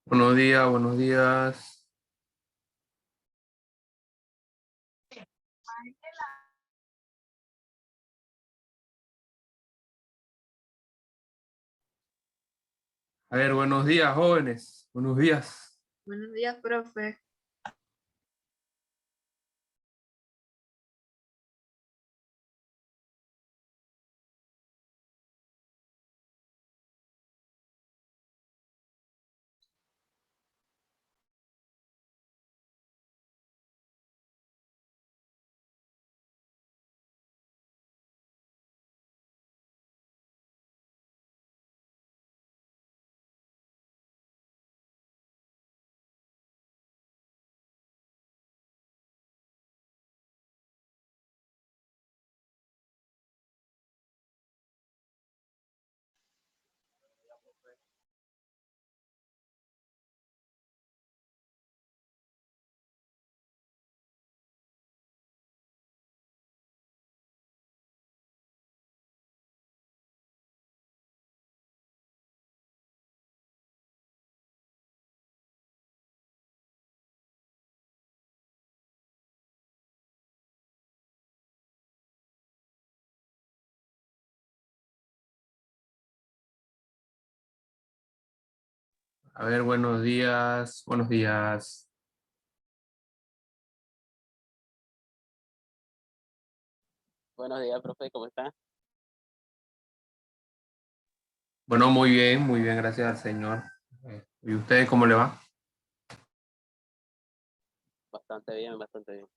Buenos días, buenos días. A ver, buenos días, jóvenes. Buenos días. Buenos días, profe. A ver, buenos días, buenos días. Buenos días, profe, ¿cómo está? Bueno, muy bien, gracias al Señor. ¿Y usted cómo le va? Bastante bien, bastante bien.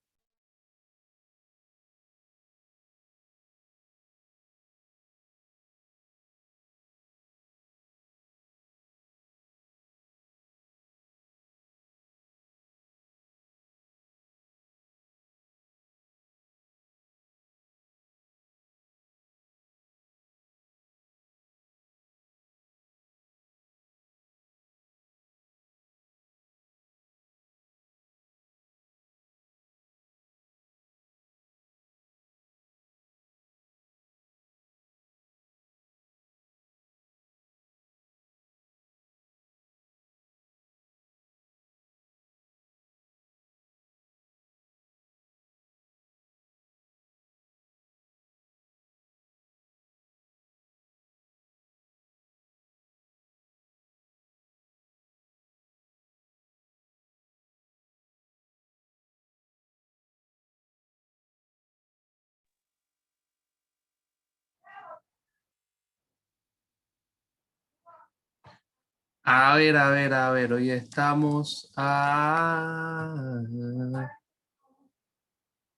A ver, hoy estamos a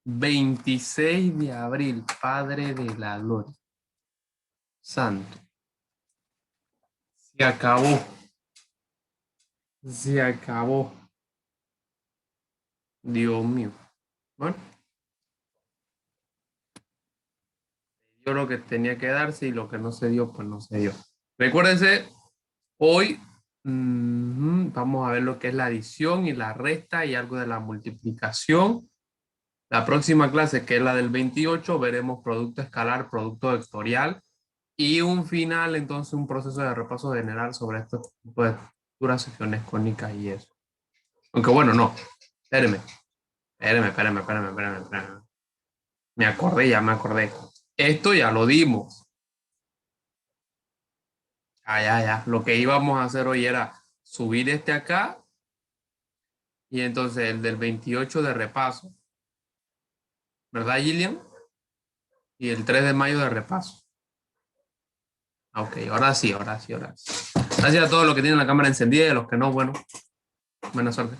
26 de abril, Padre de la Gloria. Santo. Se acabó. Se acabó. Dios mío. Bueno, dio lo que tenía que darse y lo que no se dio, pues no se dio. Recuérdense, hoy vamos a ver lo que es la adición y la resta y algo de la multiplicación. La próxima clase, que es la del 28, veremos producto escalar, producto vectorial y un final, entonces un proceso de repaso general sobre estos tipos de estructuras, secciones cónicas y eso. Aunque bueno, no. Espérame. Me acordé, ya me acordé. Esto ya lo dimos. Ya. Lo que íbamos a hacer hoy era subir este acá y entonces el del 28 de repaso. ¿Verdad, Gillian? Y el 3 de mayo de repaso. Ok, ahora sí. Gracias a todos los que tienen la cámara encendida y a los que no, bueno, buena suerte.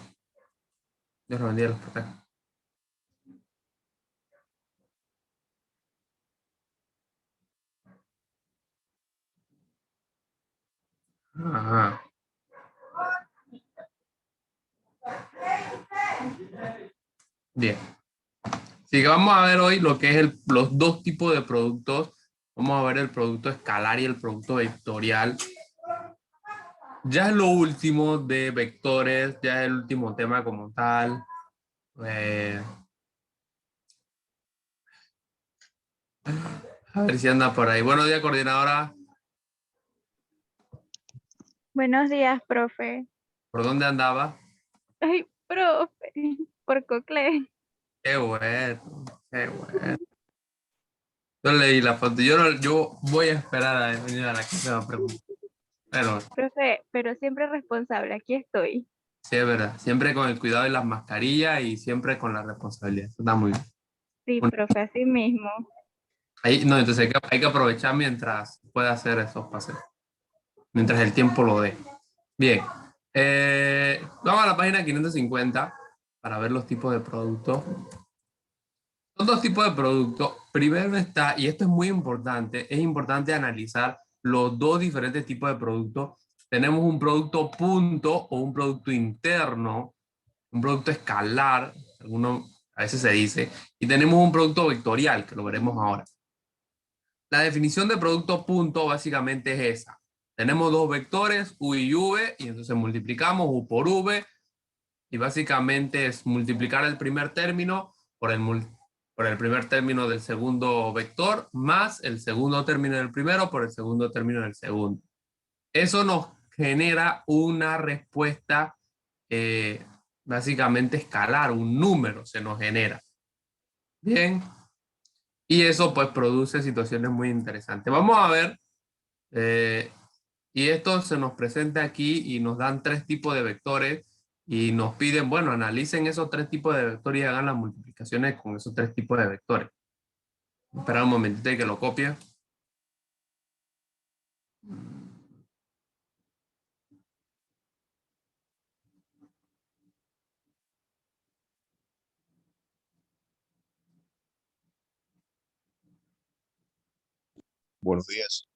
Dios los bendiga y los proteja. Ajá. Bien. Así que vamos a ver hoy lo que es los dos tipos de productos. Vamos a ver el producto escalar y el producto vectorial. Ya es lo último de vectores, ya es el último tema como tal. A ver si anda por ahí. Buenos días, coordinadora. Buenos días, profe. ¿Por dónde andaba? Ay, profe, por Coclé. Qué bueno, qué bueno. Yo leí la foto. Yo voy a esperar a venir a la clase a preguntar. Pero Profe, pero siempre responsable, aquí estoy. sí, es verdad. Siempre con el cuidado de las mascarillas y siempre con la responsabilidad. Eso está muy bien. Sí, Bueno, profe, así mismo. no, entonces hay que aprovechar mientras pueda hacer esos paseos. Mientras el tiempo lo dé. Bien. Vamos a la página 550 para ver los tipos de productos. Son dos tipos de productos. Primero está, y esto es importante analizar los dos diferentes tipos de productos. Tenemos un producto punto o un producto interno, un producto escalar, a veces se dice, y tenemos un producto vectorial, que lo veremos ahora. La definición de producto punto básicamente es esa. Tenemos dos vectores, u y v, y entonces multiplicamos u por v, y básicamente es multiplicar el primer término por el primer término del segundo vector más el segundo término del primero por el segundo término del segundo. Eso nos genera una respuesta básicamente escalar, un número se nos genera. Bien, y eso pues produce situaciones muy interesantes. Vamos a ver, eh, y esto se nos presenta aquí y nos dan tres tipos de vectores y nos piden, bueno, analicen esos tres tipos de vectores y hagan las multiplicaciones con esos tres tipos de vectores. Espera un momentito y que lo copie. Buenos días.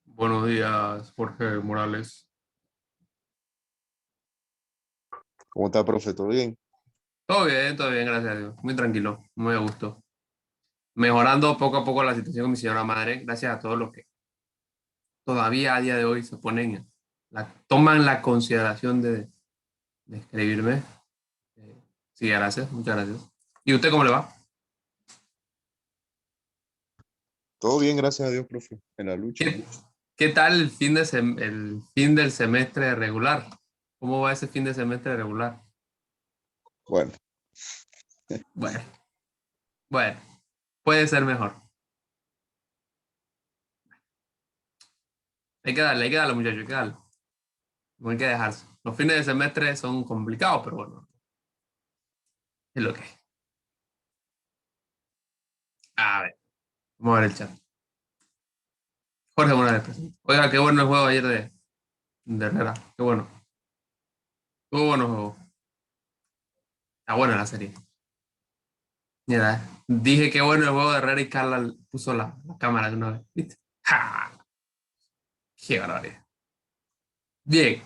Buenos días, Jorge Morales. ¿Cómo está, profe? ¿Todo bien? Todo bien, gracias a Dios. Muy tranquilo, muy a gusto. Mejorando poco a poco la situación con mi señora madre, gracias a todos los que todavía a día de hoy se ponen, toman la consideración de escribirme. Sí, gracias, muchas gracias. ¿Y usted cómo le va? Todo bien, gracias a Dios, profe. En la lucha. ¿Qué, qué tal el fin del semestre regular? ¿Cómo va ese fin de semestre regular? Bueno, Bueno, bueno, puede ser mejor. Hay que darle, muchachos, hay que darle. No hay que dejarse. Los fines de semestre son complicados, pero bueno, es lo que es. A ver, vamos a ver el chat. Jorge Morales presente. Oiga, qué bueno el juego ayer de Herrera. Qué bueno. Estuvo bueno el juego. Está buena la serie. Mira, dije qué bueno el juego de Herrera y Carla puso la cámara de una vez. ¿Viste? ¡Ja! ¡Qué barbaridad! Bien,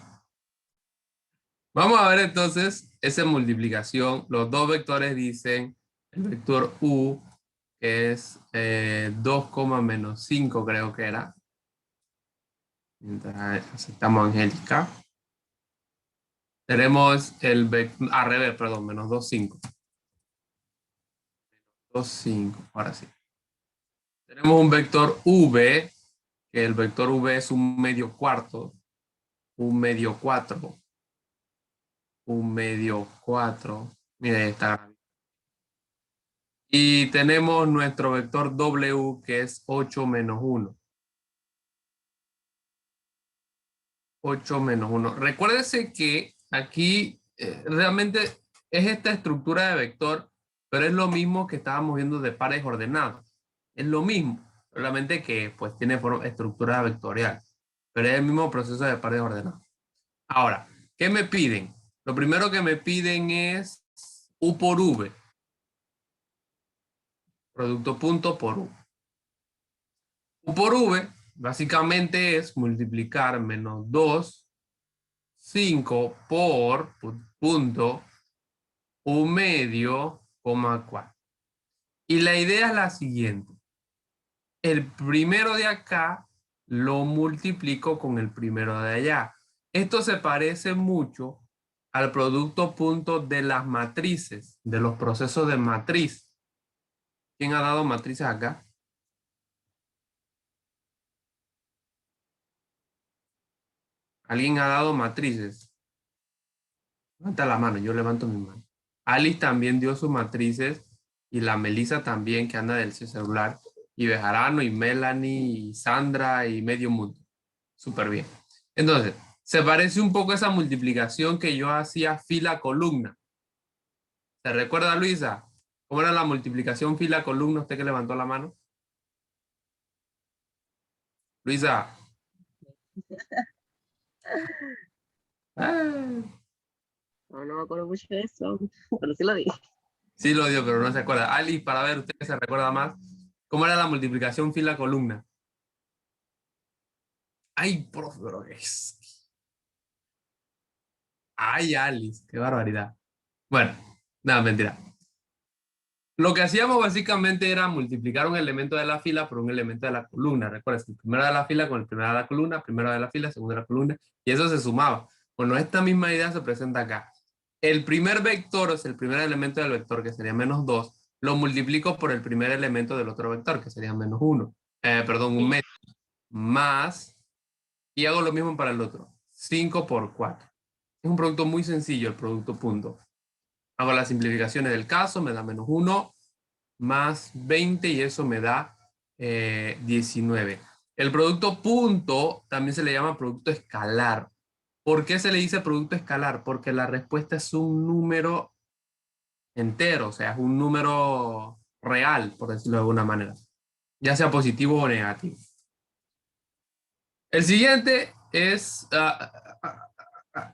vamos a ver entonces esa multiplicación. Los dos vectores dicen el vector u, que es 2, menos 5 creo que era. Mientras aceptamos a Angélica. Tenemos el vector, al revés, perdón, menos 2, 5. 2, 5, ahora sí. Tenemos un vector v, que el vector v es un medio cuarto, un medio 4, un medio 4. Mira, ahí está. Y tenemos nuestro vector W, que es 8 menos 1. 8 menos 1. Recuérdese que aquí realmente es esta estructura de vector, pero es lo mismo que estábamos viendo de pares ordenados. Es lo mismo, solamente que pues tiene estructura vectorial, pero es el mismo proceso de pares ordenados. Ahora, ¿qué me piden? Lo primero que me piden es U por V. Producto punto por U. U por V básicamente es multiplicar menos 2, 5 por punto U medio, coma 4. Y la idea es la siguiente. El primero de acá lo multiplico con el primero de allá. Esto se parece mucho al producto punto de las matrices, de los procesos de matriz. ¿Quién ha dado matrices acá? ¿Alguien ha dado matrices? Levanta la mano, yo levanto mi mano. Alice también dio sus matrices y la Melissa también, que anda del celular. Y Bejarano y Melanie y Sandra y medio mundo. Súper bien. Entonces, se parece un poco a esa multiplicación que yo hacía fila-columna. ¿Se recuerda, Luisa? ¿Cómo era la multiplicación fila-columna? ¿Usted que levantó la mano? Luisa. Ah, No, no me acuerdo mucho de eso, pero sí lo dije. sí lo dio, pero no se acuerda. Alice, para ver, usted que se recuerda más. ¿Cómo era la multiplicación fila-columna? Ay, profe, pero ¿qué es? Ay, Alice, qué barbaridad. Bueno, nada, mentira. Lo que hacíamos básicamente era multiplicar un elemento de la fila por un elemento de la columna. Recuerda, el primero de la fila con el primero de la columna, primero de la fila, segundo de la columna, y eso se sumaba. Bueno, esta misma idea se presenta acá. El primer vector, es el primer elemento del vector, que sería -2, lo multiplico por el primer elemento del otro vector, que sería -1. Perdón, un medio. Más, y hago lo mismo para el otro. 5 por 4. Es un producto muy sencillo, el producto punto. Hago las simplificaciones del caso, me da -1 más 20 y eso me da 19. El producto punto también se le llama producto escalar. ¿Por qué se le dice producto escalar? Porque la respuesta es un número entero, o sea, es un número real, por decirlo de alguna manera, ya sea positivo o negativo. El siguiente es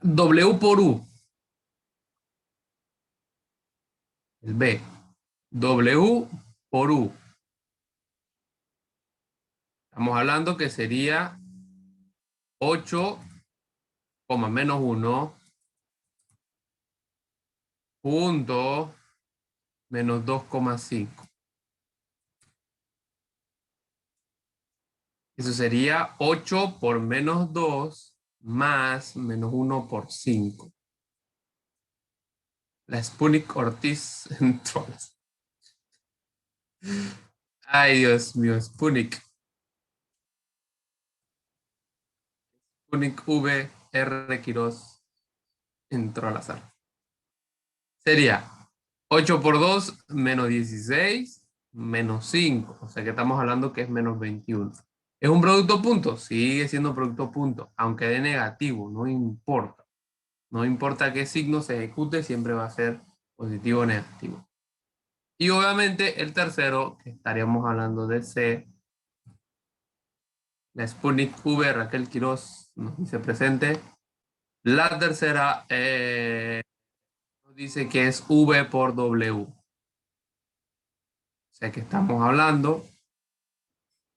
W por U. El B. W por U. Estamos hablando que sería 8, -1 punto menos 2,5. Eso sería 8 por -2 más -1 por 5. La Sputnik Ortiz entró. Ay, Dios mío, Sputnik. Sputnik V, R. Quiroz entró a la sala. Sería 8 por 2, -16, -5. O sea que estamos hablando que es -21. ¿Es un producto punto? Sigue siendo producto punto, aunque de negativo, no importa. No importa qué signo se ejecute, siempre va a ser positivo o negativo. Y obviamente el tercero, que estaríamos hablando de C, la Sputnik V, Raquel Quiroz nos dice presente. La tercera nos dice que es V por W. O sea que estamos hablando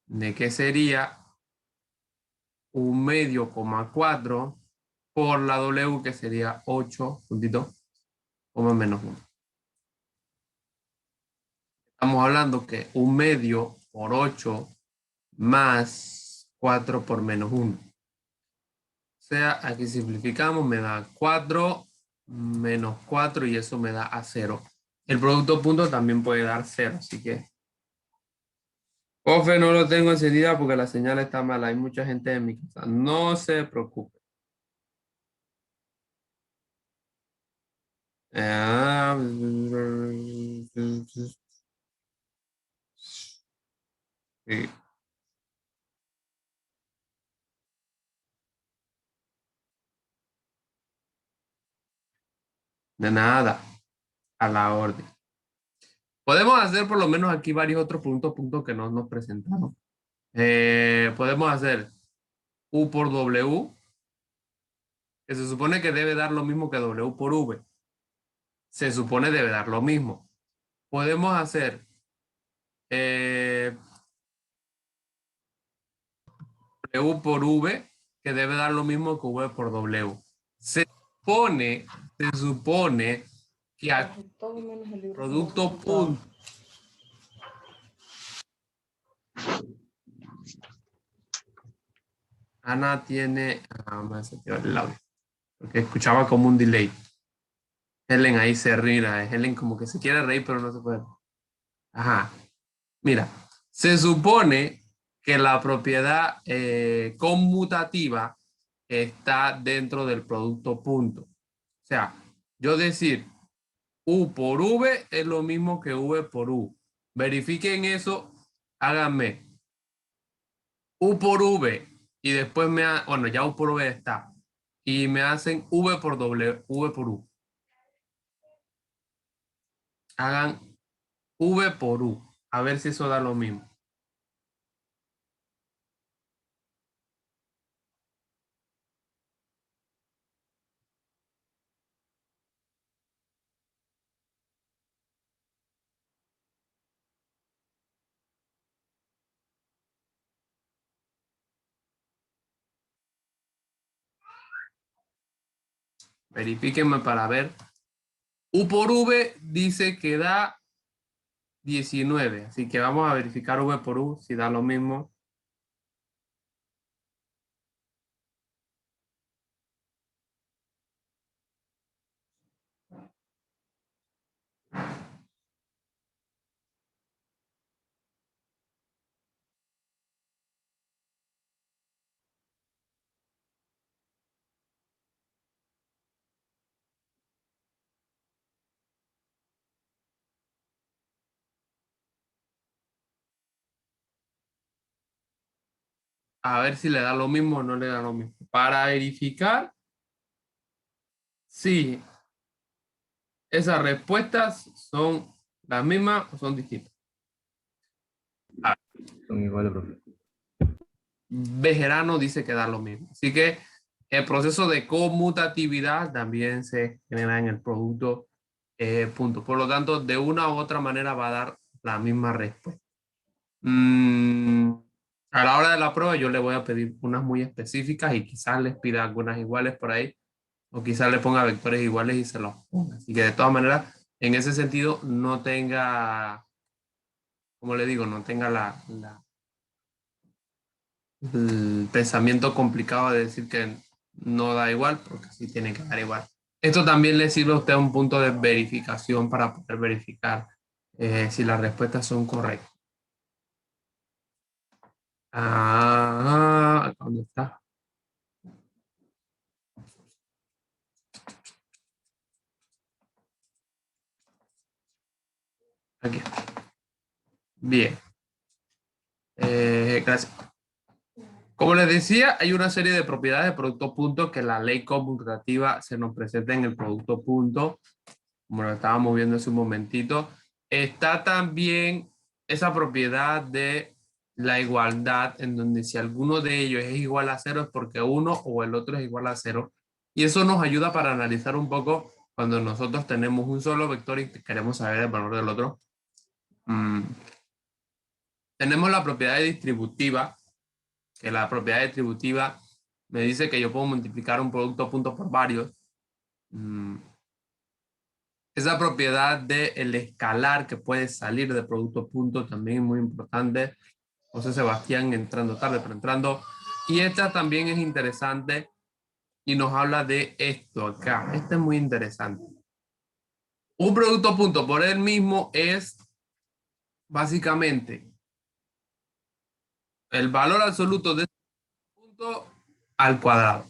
de que sería 1/4 por la W, que sería 8, puntito, -1. Estamos hablando que 1/2 por 8 más 4 por -1. O sea, aquí simplificamos, me da 4 menos 4 y eso me da a 0. El producto punto también puede dar 0, así que... Profe, no lo tengo enseguida porque la señal está mala. Hay mucha gente en mi casa. No se preocupe. Sí. De nada, a la orden. Podemos hacer por lo menos aquí varios otros puntos que no nos presentaron. Podemos hacer U por W, que se supone que debe dar lo mismo que W por V. Se supone debe dar lo mismo. Podemos hacer W por V, que debe dar lo mismo que V por W. Se supone que al producto punto. Ana tiene... me se quedó el audio, porque escuchaba como un delay. Helen ahí se ríe. Helen como que se quiere reír, pero no se puede. Ajá. Mira, se supone que la propiedad conmutativa está dentro del producto punto. O sea, Yo decir U por V es lo mismo que V por U. Verifiquen eso, háganme U por V y después bueno, ya U por V está. Y me hacen V por W, V por U. Hagan V por U. A ver si eso da lo mismo. Verifíquenme para ver. U por V dice que da 19. Así que vamos a verificar V por U si da lo mismo. A ver si le da lo mismo o no le da lo mismo. Para verificar si esas respuestas son las mismas o son distintas. Son iguales, profe. Bejerano dice que da lo mismo. Así que el proceso de conmutatividad también se genera en el producto punto. Por lo tanto, de una u otra manera va a dar la misma respuesta. A la hora de la prueba yo le voy a pedir unas muy específicas y quizás les pida algunas iguales por ahí o quizás le ponga vectores iguales y se los ponga. Así que de todas maneras, en ese sentido, no tenga, como le digo, no tenga el pensamiento complicado de decir que no da igual, porque sí tiene que dar igual. Esto también le sirve a usted un punto de verificación para poder verificar si las respuestas son correctas. ¿Dónde está? Aquí. Bien. Gracias. Como les decía, hay una serie de propiedades de producto punto que la ley conmutativa se nos presenta en el producto punto, como lo estábamos viendo hace un momentito. Está también esa propiedad de la igualdad, en donde si alguno de ellos es igual a cero es porque uno o el otro es igual a cero. Y eso nos ayuda para analizar un poco cuando nosotros tenemos un solo vector y queremos saber el valor del otro. Tenemos la propiedad distributiva, que la propiedad distributiva me dice que yo puedo multiplicar un producto punto por varios. Esa propiedad del escalar que puede salir de producto punto también es muy importante. José Sebastián entrando tarde, pero entrando. Y esta también es interesante y nos habla de esto acá. Este es muy interesante. Un producto punto por él mismo es básicamente el valor absoluto de este punto al cuadrado.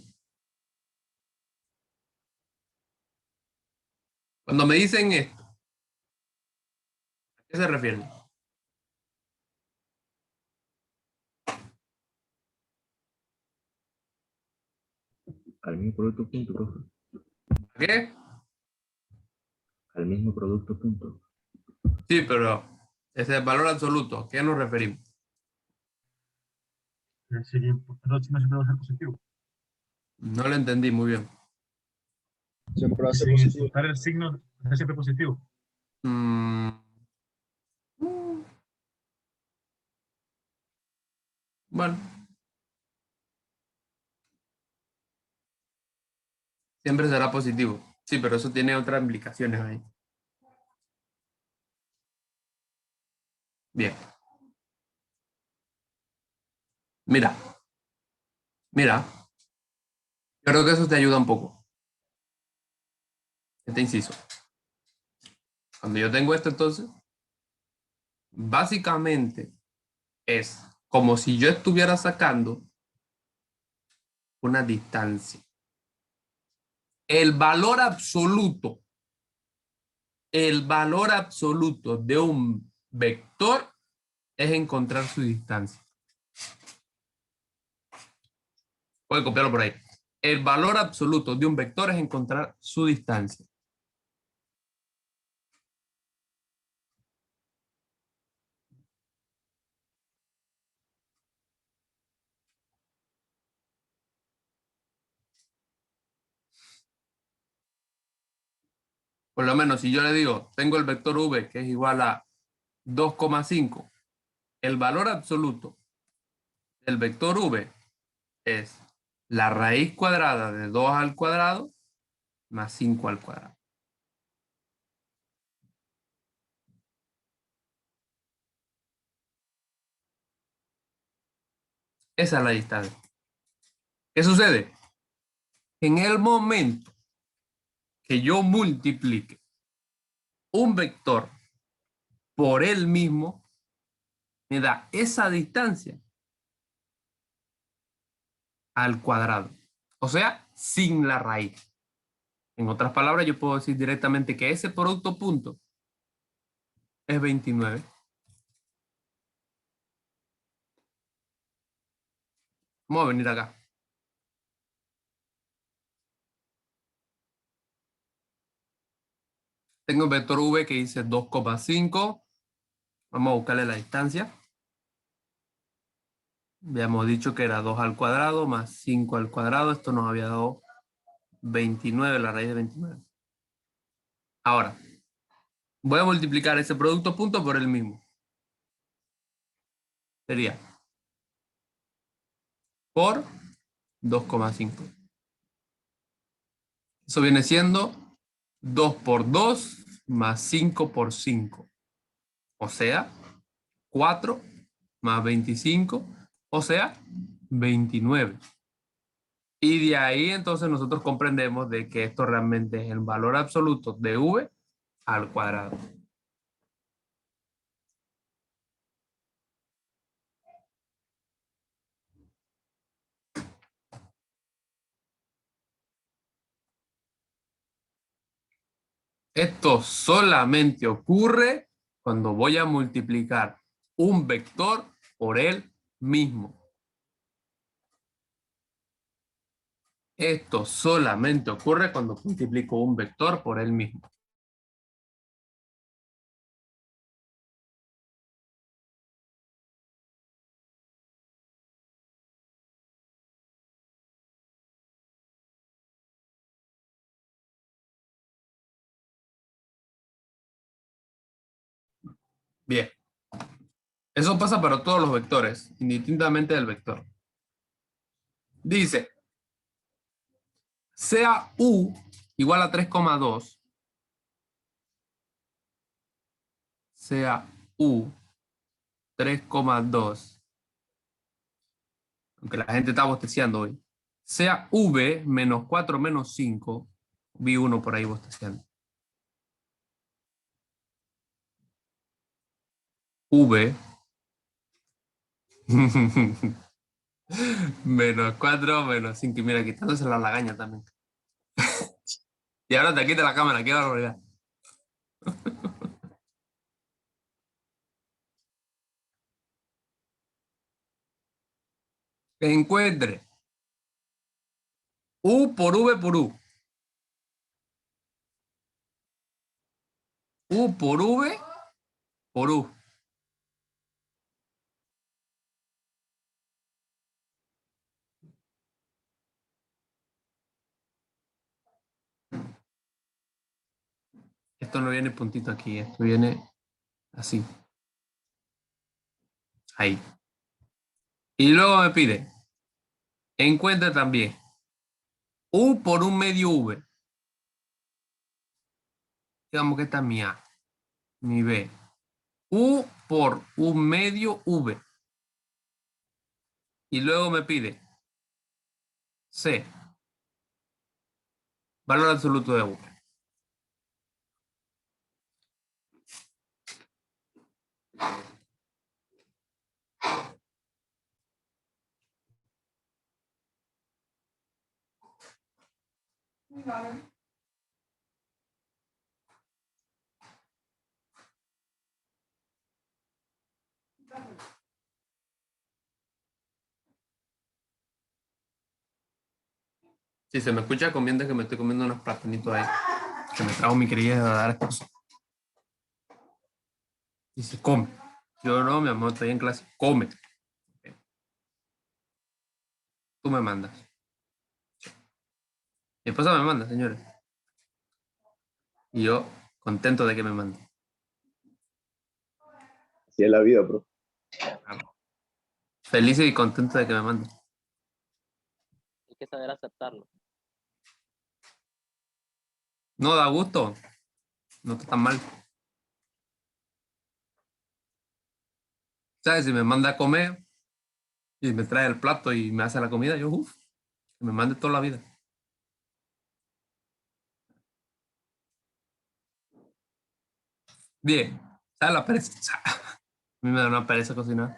Cuando me dicen esto, ¿a qué se refieren? Al mismo producto punto, profe. ¿A qué? Al mismo producto punto. Sí, pero ese es el valor absoluto. ¿A qué nos referimos? Sería, el signo siempre va a ser positivo. No lo entendí muy bien. Siempre va a ser Sin positivo. importar el signo, es siempre positivo. Mm. Bueno. Siempre será positivo. Sí, pero eso tiene otras implicaciones ahí. Bien. Mira. Mira. Yo creo que eso te ayuda un poco. Este inciso. Cuando yo tengo esto, entonces, básicamente es como si yo estuviera sacando una distancia. El valor absoluto de un vector es encontrar su distancia. Puede copiarlo por ahí. El valor absoluto de un vector es encontrar su distancia. Por lo menos si yo le digo, tengo el vector v que es igual a 2,5, el valor absoluto del vector v es la raíz cuadrada de 2 al cuadrado más 5 al cuadrado. Esa es la distancia. ¿Qué sucede? En el momento que yo multiplique un vector por él mismo, me da esa distancia al cuadrado. O sea, sin la raíz. En otras palabras, yo puedo decir directamente que ese producto punto es 29. Vamos a venir acá. Tengo un vector v que dice 2,5. Vamos a buscarle la distancia. Habíamos dicho que era 2 al cuadrado más 5 al cuadrado. Esto nos había dado 29, la raíz de 29. Ahora, voy a multiplicar ese producto punto por el mismo. Sería por 2,5. Eso viene siendo 2 por 2 más 5 por 5. O sea, 4 más 25. O sea, 29. Y de ahí entonces nosotros comprendemos de que esto realmente es el valor absoluto de v al cuadrado. Esto solamente ocurre cuando voy a multiplicar un vector por él mismo. Esto solamente ocurre cuando multiplico un vector por él mismo. Bien. Eso pasa para todos los vectores, indistintamente del vector. Dice, sea u igual a 3,2, sea u 3,2, aunque la gente está bosteciando hoy, sea v menos 4 menos 5, vi uno por ahí bosteciando. V menos 4 menos 5. Y mira, quitándose la lagaña también. Y ahora te quita la cámara, qué barbaridad. Que encuentre u por v por u. U por v por u. Esto no viene puntito aquí, esto viene así. Ahí. Y luego me pide, encuentre también u por un medio v. Digamos que esta es mi a, mi b. U por un medio v. Y luego me pide c, valor absoluto de v. Si se me escucha comiendo, que me estoy comiendo unos platanitos ahí. Que me trajo mi querida dar esposa. Y se come. Yo no, mi amor, estoy en clase. Come. Tú me mandas. Mi esposa me manda, señores. Y yo contento de que me mande. Así es la vida, profe. Feliz y contento de que me mande. Hay que saber aceptarlo. No da gusto. No está tan mal. ¿Sabes? Si me manda a comer y me trae el plato y me hace la comida, yo, que me mande toda la vida. Bien. ¿Sabes la pereza? A mí me da una pereza cocinar.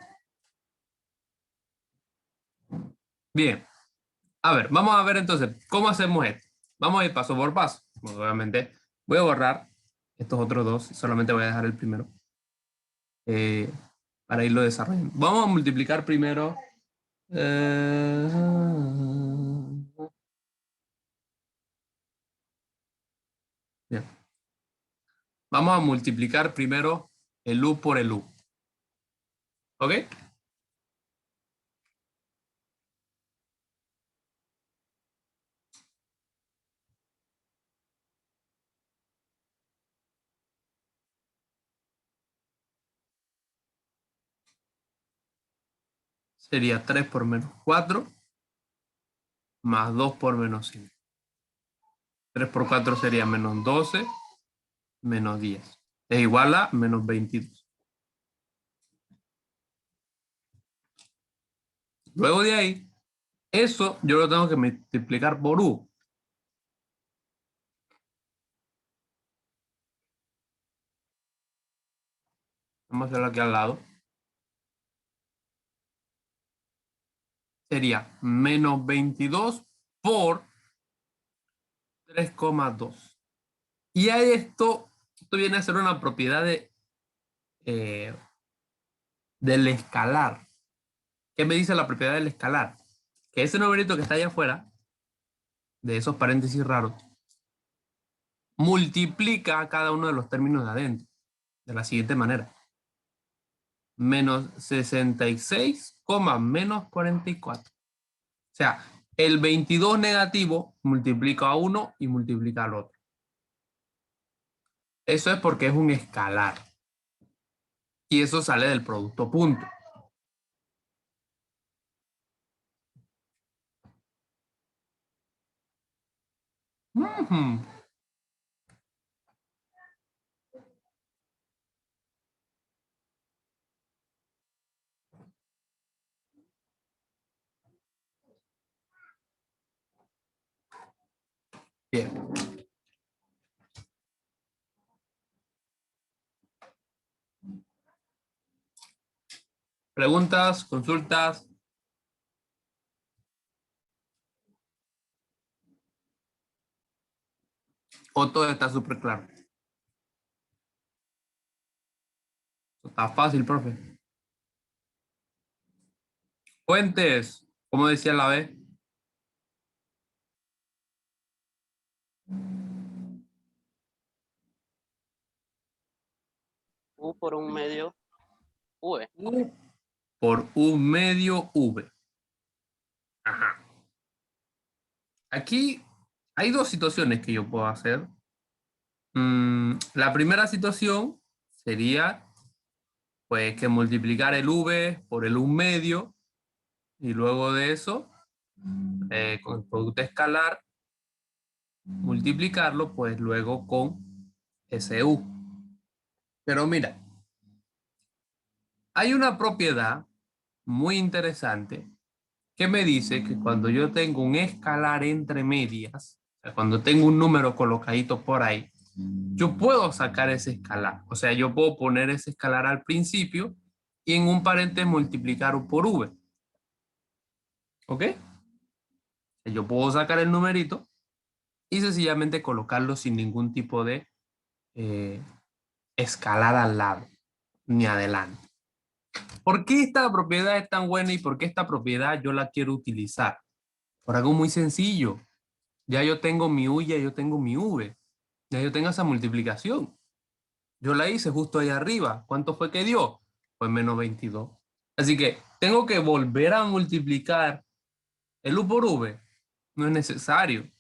Bien. A ver, vamos a ver entonces, ¿cómo hacemos esto? Vamos a ir paso por paso. Bueno, obviamente, voy a borrar estos otros dos, solamente voy a dejar el primero. Para irlo desarrollando. Vamos a multiplicar primero. Bien. Vamos a multiplicar primero el U por el U. ¿Ok? Sería 3 por menos 4 más 2 por menos 5. 3 por 4 sería menos 12 menos 10. Es igual a menos 22. Luego de ahí, eso yo lo tengo que multiplicar por U. Vamos a hacerlo aquí al lado. Sería menos 22 por 3,2. Y a esto viene a ser una propiedad del escalar. ¿Qué me dice la propiedad del escalar? Que ese numerito que está allá afuera, de esos paréntesis raros, multiplica cada uno de los términos de adentro, de la siguiente manera. Menos 66, menos 44. O sea, el 22 negativo multiplica a uno y multiplica al otro. Eso es porque es un escalar. Y eso sale del producto punto. Bien. ¿Preguntas? ¿Consultas? ¿O todo está súper claro? Está fácil, profe. Fuentes, como decía la B. U por un medio V. U por un medio V. Ajá. Aquí hay dos situaciones que yo puedo hacer. La primera situación sería pues que multiplicar el V por el 1 medio y luego de eso con el producto escalar multiplicarlo pues luego con ese U. Pero mira, hay una propiedad muy interesante que me dice que cuando yo tengo un escalar entre medias, o sea, cuando tengo un número colocadito por ahí, yo puedo sacar ese escalar. O sea, yo puedo poner ese escalar al principio y en un paréntesis multiplicar por V. ¿Ok? Yo puedo sacar el numerito y sencillamente colocarlo sin ningún tipo de escalar al lado ni adelante. ¿Por qué esta propiedad es tan buena y por qué esta propiedad yo la quiero utilizar? Por algo muy sencillo. Ya yo tengo mi U, ya yo tengo mi V. Ya yo tengo esa multiplicación. Yo la hice justo ahí arriba. ¿Cuánto fue que dio? Pues menos 22. Así que tengo que volver a multiplicar el U por V. No es necesario.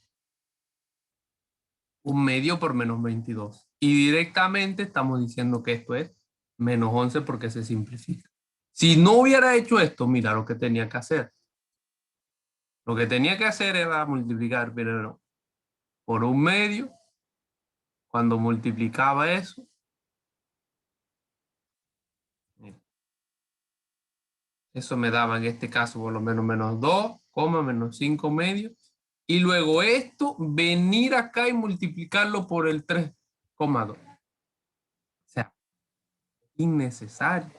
1/2 por menos 22. Y directamente estamos diciendo que esto es menos 11 porque se simplifica. Si no hubiera hecho esto, mira lo que tenía que hacer. Lo que tenía que hacer era multiplicar primero por 1/2. Cuando multiplicaba eso, eso me daba en este caso por lo menos menos 2, menos 5/2. Y luego esto, venir acá y multiplicarlo por el 3,2. O sea, innecesario.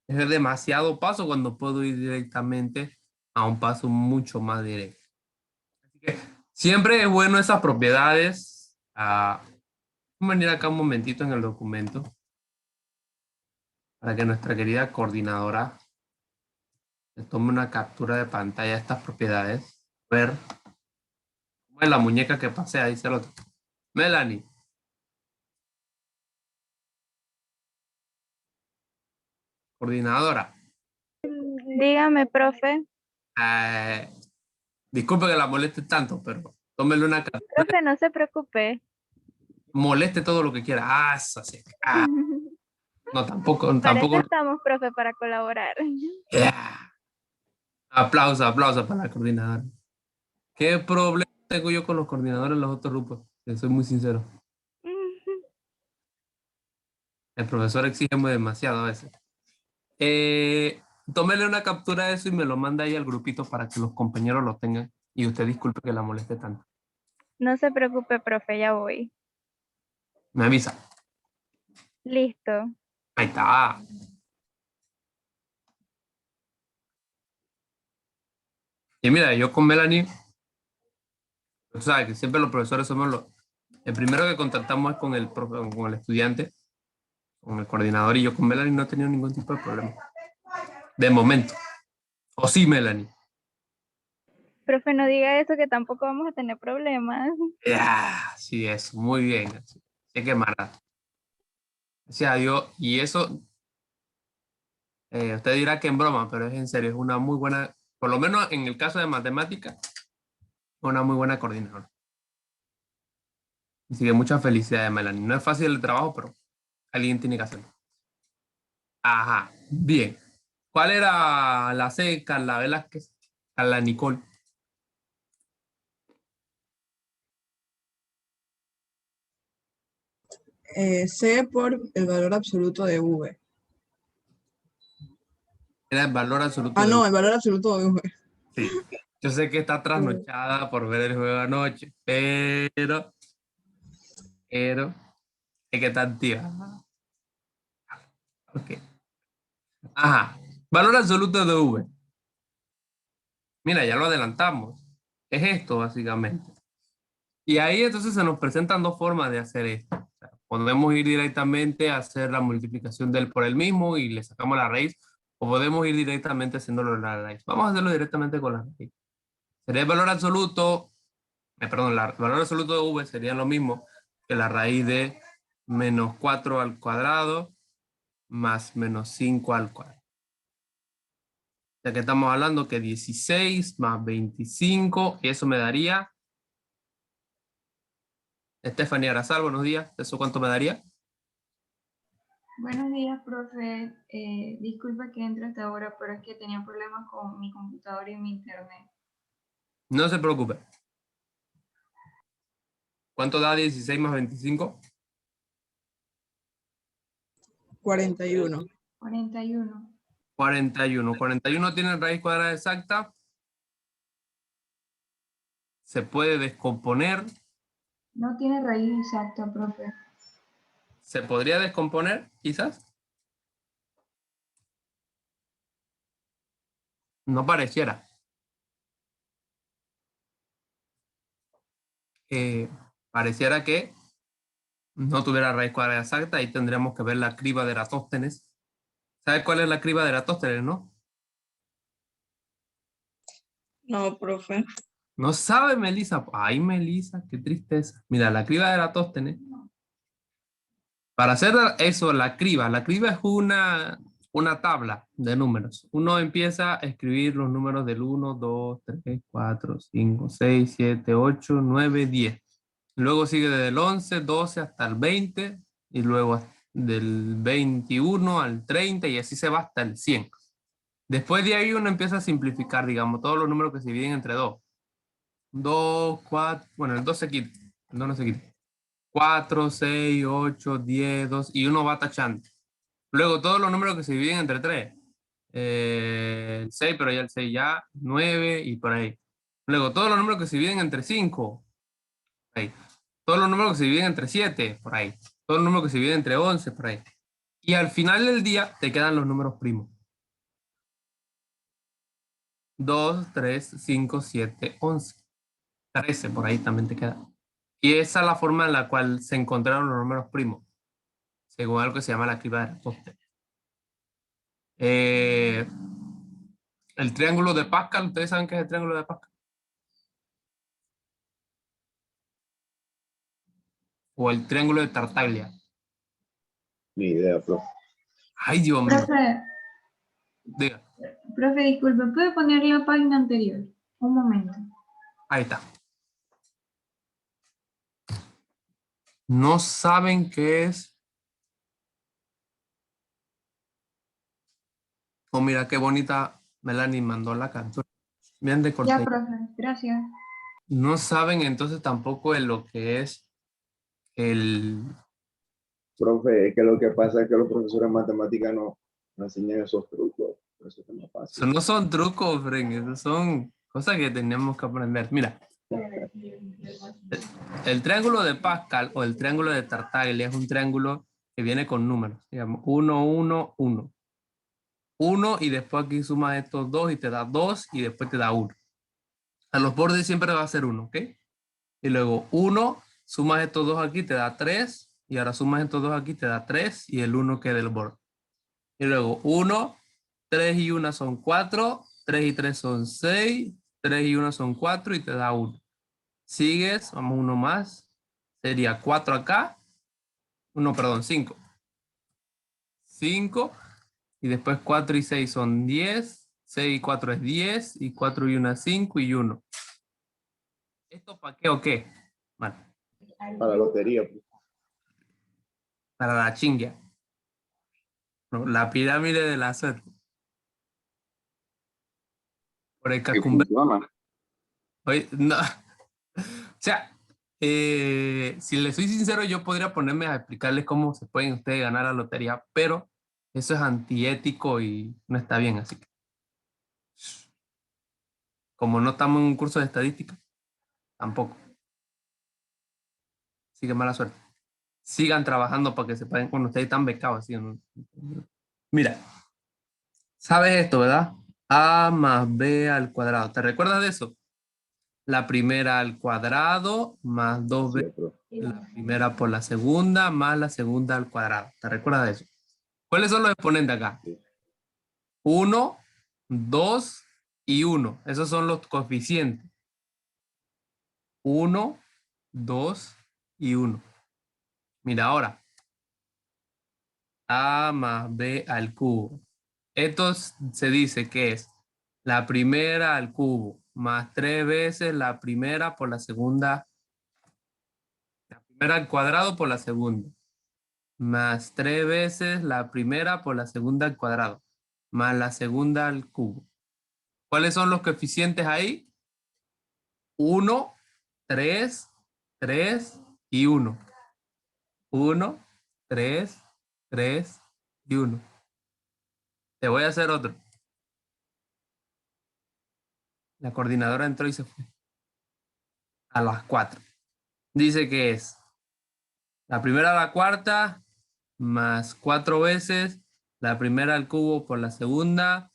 Es demasiado paso cuando puedo ir directamente a un paso mucho más directo. Así que siempre es bueno esas propiedades. Vamos a venir acá un momentito en el documento para que nuestra querida coordinadora le tome una captura de pantalla de estas propiedades. A ver, ¿cómo es la muñeca que pasea? Dice el otro. Melanie. Coordinadora. Dígame, profe. Eh, disculpe que la moleste tanto, pero tómele una captura. Profe, no se preocupe. Moleste todo lo que quiera. Ah, eso sí. Ah, no, tampoco. Para eso Tampoco. estamos, profe, para colaborar. Yeah. Aplauso, aplauso para la coordinadora. ¿Qué problema tengo yo con los coordinadores en los otros grupos? Soy muy sincero. El profesor exige muy demasiado a veces. Tómele una captura de eso y me lo manda ahí al grupito para que los compañeros lo tengan. Y usted disculpe que la moleste tanto. No se preocupe, profe, ya voy. Me avisa. Listo. Ahí está. Y mira, yo con Melanie, tú sabes que siempre los profesores somos los... El primero que contactamos es con el estudiante, con el coordinador, y yo con Melanie no he tenido ningún tipo de problema. De momento. ¿O sí, Melanie? Profe, no diga eso que tampoco vamos a tener problemas. Sí, eso, muy bien. Así que mara. Gracias a Dios. Y eso, usted dirá que en broma, pero es en serio, es una muy buena, por lo menos en el caso de matemática, una muy buena coordinadora. Así que muchas felicidades, Melanie. No es fácil el trabajo, pero alguien tiene que hacerlo. Ajá, bien. ¿Cuál era la C, Carla Velázquez? Carla Nicole. C por el valor absoluto de V. Era el valor absoluto Ah, de no, V. el valor absoluto de V. Sí. Yo sé que está trasnochada por ver el juego anoche, pero es que está activa. Ok. Ajá. Valor absoluto de V. Mira, ya lo adelantamos. Es esto, básicamente. Y ahí entonces se nos presentan dos formas de hacer esto. O sea, podemos ir directamente a hacer la multiplicación del por el mismo y le sacamos la raíz, o podemos ir directamente haciéndolo en la raíz. Vamos a hacerlo directamente con la raíz. Sería el valor absoluto, perdón, el valor absoluto de V sería lo mismo que la raíz de menos 4 al cuadrado más menos 5 al cuadrado. Ya que estamos hablando que 16 más 25, y eso me daría... Estefanía Arazal, buenos días. ¿Eso cuánto me daría? Buenos días, profe. Disculpa que entre hasta ahora, pero es que tenía problemas con mi computadora y mi internet. No se preocupe. ¿Cuánto da 16 más 25? 41. 41. 41. 41 tiene raíz cuadrada exacta. Se puede descomponer. No tiene raíz exacta, profe. ¿Se podría descomponer, quizás? No pareciera. pareciera que no tuviera raíz cuadrada exacta. Ahí tendríamos que ver la criba de Eratóstenes. ¿Sabe cuál es la criba de Eratóstenes, no? No, profe. No sabe, Melissa. Ay, Melissa, qué tristeza. Mira, la criba de Eratóstenes. Para hacer eso, la criba es una tabla de números. Uno empieza a escribir los números del 1, 2, 3, 4, 5, 6, 7, 8, 9, 10. Luego sigue desde el 11, 12 hasta el 20 y luego del 21 al 30 y así se va hasta el 100. Después de ahí uno empieza a simplificar, digamos, todos los números que se dividen entre 2. 2, 4, bueno, el 2 se quita, el 2 no se quita. 4, 6, 8, 10, 2 y uno va tachando. Luego todos los números que se dividen entre 3. El 6, pero ya el 6 ya, 9 y por ahí. Luego todos los números que se dividen entre 5. Ahí. Todos los números que se dividen entre 7, por ahí. Todos los números que se dividen entre 11, por ahí. Y al final del día te quedan los números primos. 2, 3, 5, 7, 11. 13, por ahí también te queda. Y esa es la forma en la cual se encontraron los números primos, según algo que se llama la criba de Eratóstenes. El triángulo de Pascal, ¿ustedes saben qué es el triángulo de Pascal? O el triángulo de Tartaglia. Ni idea, profe. Ay, Dios mío. Diga. Profe, disculpe, ¿puede poner la página anterior? Un momento. Ahí está. No saben qué es. Oh, mira qué bonita Melanie mandó la captura. Bien de Ya, corte. profe, gracias. No saben entonces tampoco en lo que es el... Profe, es que lo que pasa es que los profesores de matemáticas no enseñan esos trucos. Eso es más fácil. Eso no son trucos, Fren, eso son cosas que tenemos que aprender. Mira, el triángulo de Pascal o el triángulo de Tartaglia es un triángulo que viene con números. Digamos, 1, 1, 1. 1 y después aquí sumas estos 2 y te da 2 y después te da 1. A los bordes siempre va a ser 1, ¿ok? Y luego 1, sumas estos 2 aquí, te da 3. Y ahora sumas estos 2 aquí, te da 3 y el 1 queda del borde. Y luego 1, 3 y 1 son 4, 3 y 3 son 6, 3 y 1 son 4 y te da 1. Sigues, vamos uno más. Sería 4 acá. 5. 5. Y después 4 y 6 son 10. 6 y 4 es 10. Y 4 y 1 es 5 y 1. ¿Esto para qué o qué? Bueno, Para la lotería. Pues. para la chinga. No, la pirámide de la suerte. Por el Que cacumbe. funciona. Oye, no. O sea, si les soy sincero, yo podría ponerme a explicarles cómo se pueden ustedes ganar la lotería, pero eso es antiético y no está bien, así que. Como no estamos en un curso de estadística, tampoco. Así que mala suerte. Sigan trabajando para que se paguen cuando ustedes están becados. ¿Sí? Mira, sabes esto, ¿verdad? A más B al cuadrado. ¿Te recuerdas de eso? La primera al cuadrado más 2B. Sí, profe. La primera por la segunda más la segunda al cuadrado. ¿Te recuerdas de eso? ¿Cuáles son los exponentes acá? Sí. 1, 2 y 1. Esos son los coeficientes. 1, 2 y 1. Mira ahora. A más B al cubo. Esto se dice que es la primera al cubo más 3 veces la primera por la segunda. La primera al cuadrado por la segunda. Más 3 veces la primera por la segunda al cuadrado. Más la segunda al cubo. ¿Cuáles son los coeficientes ahí? 1, 3, 3 y 1. 1, 3, 3 y 1. Te voy a hacer otro. La coordinadora entró y se fue. A las 4. Dice que es la primera a la cuarta más 4 veces la primera al cubo por la segunda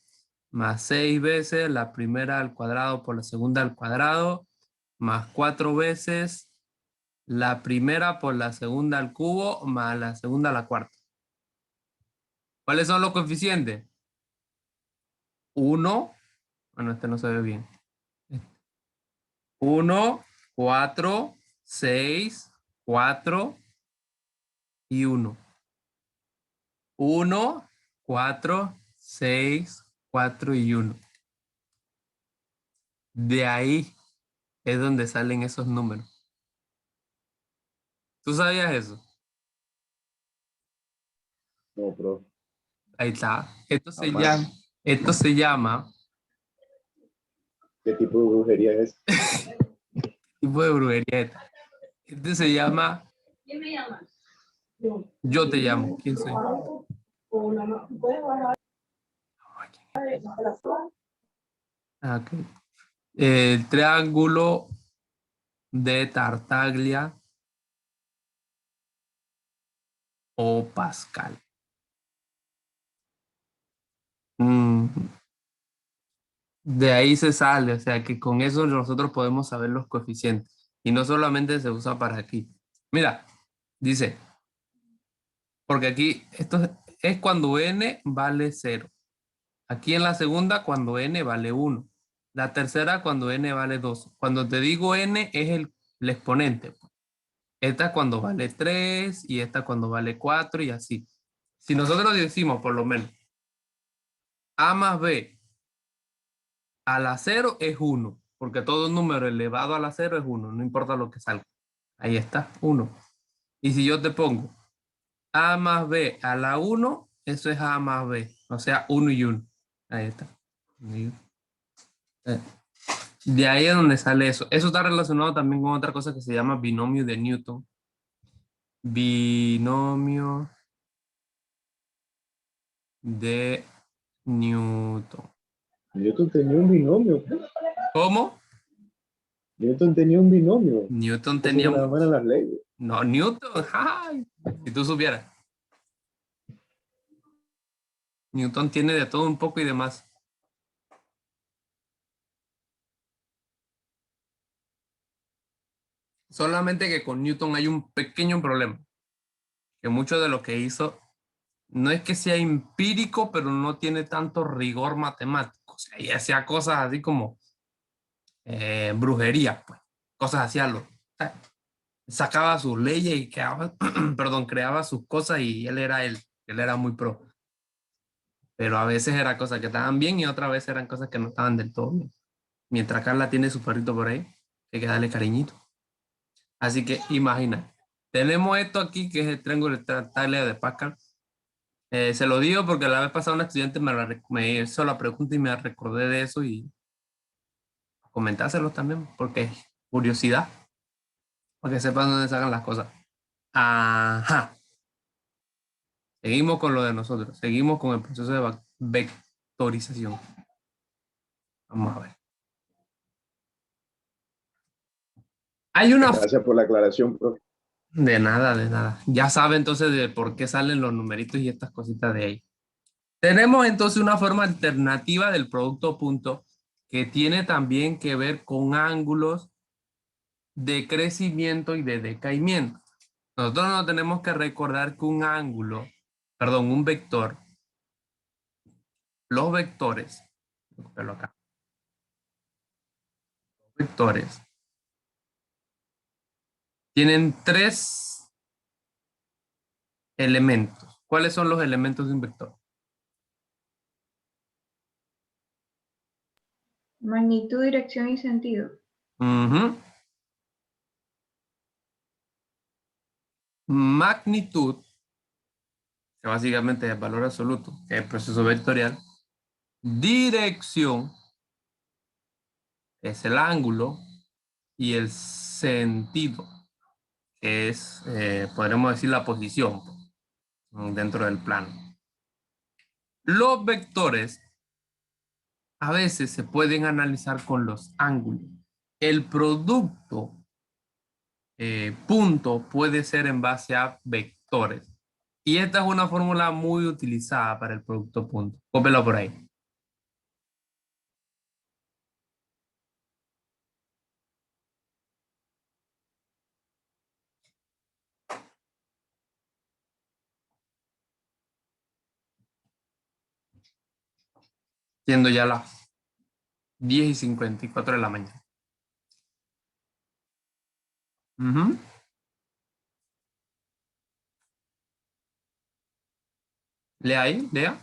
más 6 veces la primera al cuadrado por la segunda al cuadrado más 4 veces la primera por la segunda al cubo más la segunda a la cuarta. ¿Cuáles son los coeficientes? 1, bueno, este no se ve bien. 1, 4, 6, 4 y 1. 1, 4, 6, 4 y 1. De ahí es donde salen esos números. ¿Tú sabías eso? No, profe. Ahí está. Jamás. Esto se llama ¿Qué tipo de brujería es? tipo de brujería. Este se llama Yo te llamo. ¿Quién soy? Ah, ok. El triángulo de Tartaglia o Pascal. De ahí se sale, o sea que con eso nosotros podemos saber los coeficientes. Y no solamente se usa para aquí. Mira, dice, porque aquí esto es cuando n vale 0. Aquí en la segunda cuando n vale 1. La tercera cuando n vale 2. Cuando te digo n es el exponente. Esta es cuando vale 3 y esta cuando vale 4 y así. Si nosotros decimos por lo menos a más b a la 0 es 1, porque todo número elevado a la 0 es 1, no importa lo que salga. Ahí está, 1. Y si yo te pongo a más b a la 1, eso es a más b, o sea, 1 y 1. Ahí está. De ahí es donde sale eso. Eso está relacionado también con otra cosa que se llama binomio de Newton. Binomio de Newton. Newton tenía un binomio. ¿Cómo? Newton tenía un binomio. Newton Eso tenía nada más eran las leyes. No, Newton. ¡Ay! Si tú supieras. Newton tiene de todo un poco y demás. Solamente que con Newton hay un pequeño problema. Que mucho de lo que hizo no es que sea empírico, pero no tiene tanto rigor matemático. O sea, y hacía cosas así como brujería, pues. Cosas así a lo. Sacaba sus leyes y creaba, perdón, creaba sus cosas y él era muy pro. Pero a veces eran cosas que estaban bien y otras veces eran cosas que no estaban del todo bien. Mientras Carla tiene su perrito por ahí, hay que darle cariñito. Así que imagina, tenemos esto aquí que es el triángulo de Tartaglia de Pascal. Se lo digo porque la vez pasada una estudiante me hizo la pregunta y me recordé de eso y comentárselos también porque es curiosidad, para que sepan dónde sacan las cosas. Ajá. Seguimos con lo de nosotros. Seguimos con el proceso de vectorización. Vamos a ver. Hay una... Gracias por la aclaración, profe. De nada, de nada. Ya sabe entonces de por qué salen los numeritos y estas cositas de ahí. Tenemos entonces una forma alternativa del producto punto que tiene también que ver con ángulos de crecimiento y de decaimiento. Nosotros no tenemos que recordar que un ángulo, perdón, un vector, los vectores, acá, los vectores tienen 3 elementos. ¿Cuáles son los elementos de un vector? Magnitud, dirección y sentido. Ujú. Magnitud, que básicamente es el valor absoluto, que es el proceso vectorial. Dirección es el ángulo y el sentido, que es, podremos decir, la posición dentro del plano. Los vectores a veces se pueden analizar con los ángulos. El producto punto puede ser en base a vectores. Y esta es una fórmula muy utilizada para el producto punto. Cópelo por ahí. siendo ya las 10:54 de la mañana. Ujú. Lea ahí, lea.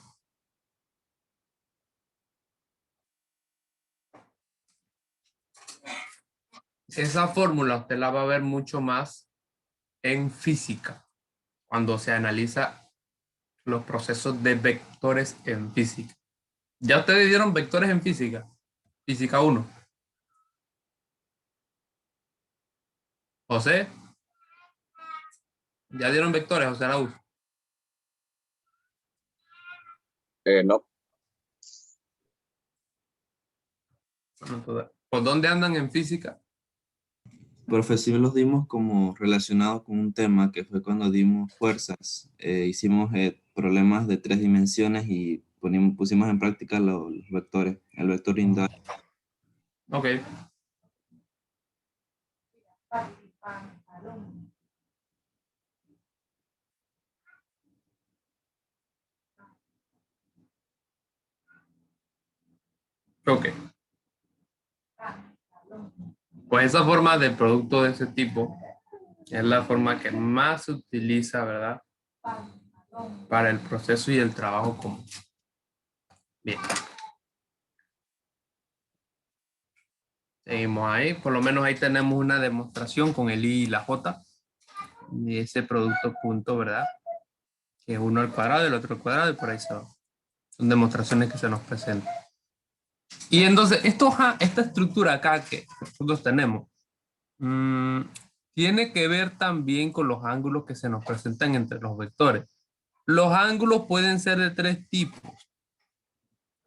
Esa fórmula usted la va a ver mucho más en física, cuando se analiza los procesos de vectores en física. ¿Ya ustedes dieron vectores en física? Física 1. José, ¿ya dieron vectores, José Araúz? No. Bueno, ¿por dónde andan en física? Profe, sí los dimos como relacionados con un tema que fue cuando dimos fuerzas. Hicimos problemas de 3 dimensiones y pusimos en práctica los vectores, el vector integral. Ok. Ok. Pues esa forma de producto de ese tipo es la forma que más se utiliza, ¿verdad? Para el proceso y el trabajo común. Bien. Seguimos ahí. Por lo menos ahí tenemos una demostración con el I y la J de ese producto punto, ¿verdad? Que es uno al cuadrado, el otro al cuadrado y por ahí se va. Son demostraciones que se nos presentan. Y entonces, esta estructura acá que nosotros tenemos, tiene que ver también con los ángulos que se nos presentan entre los vectores. Los ángulos pueden ser de 3 tipos.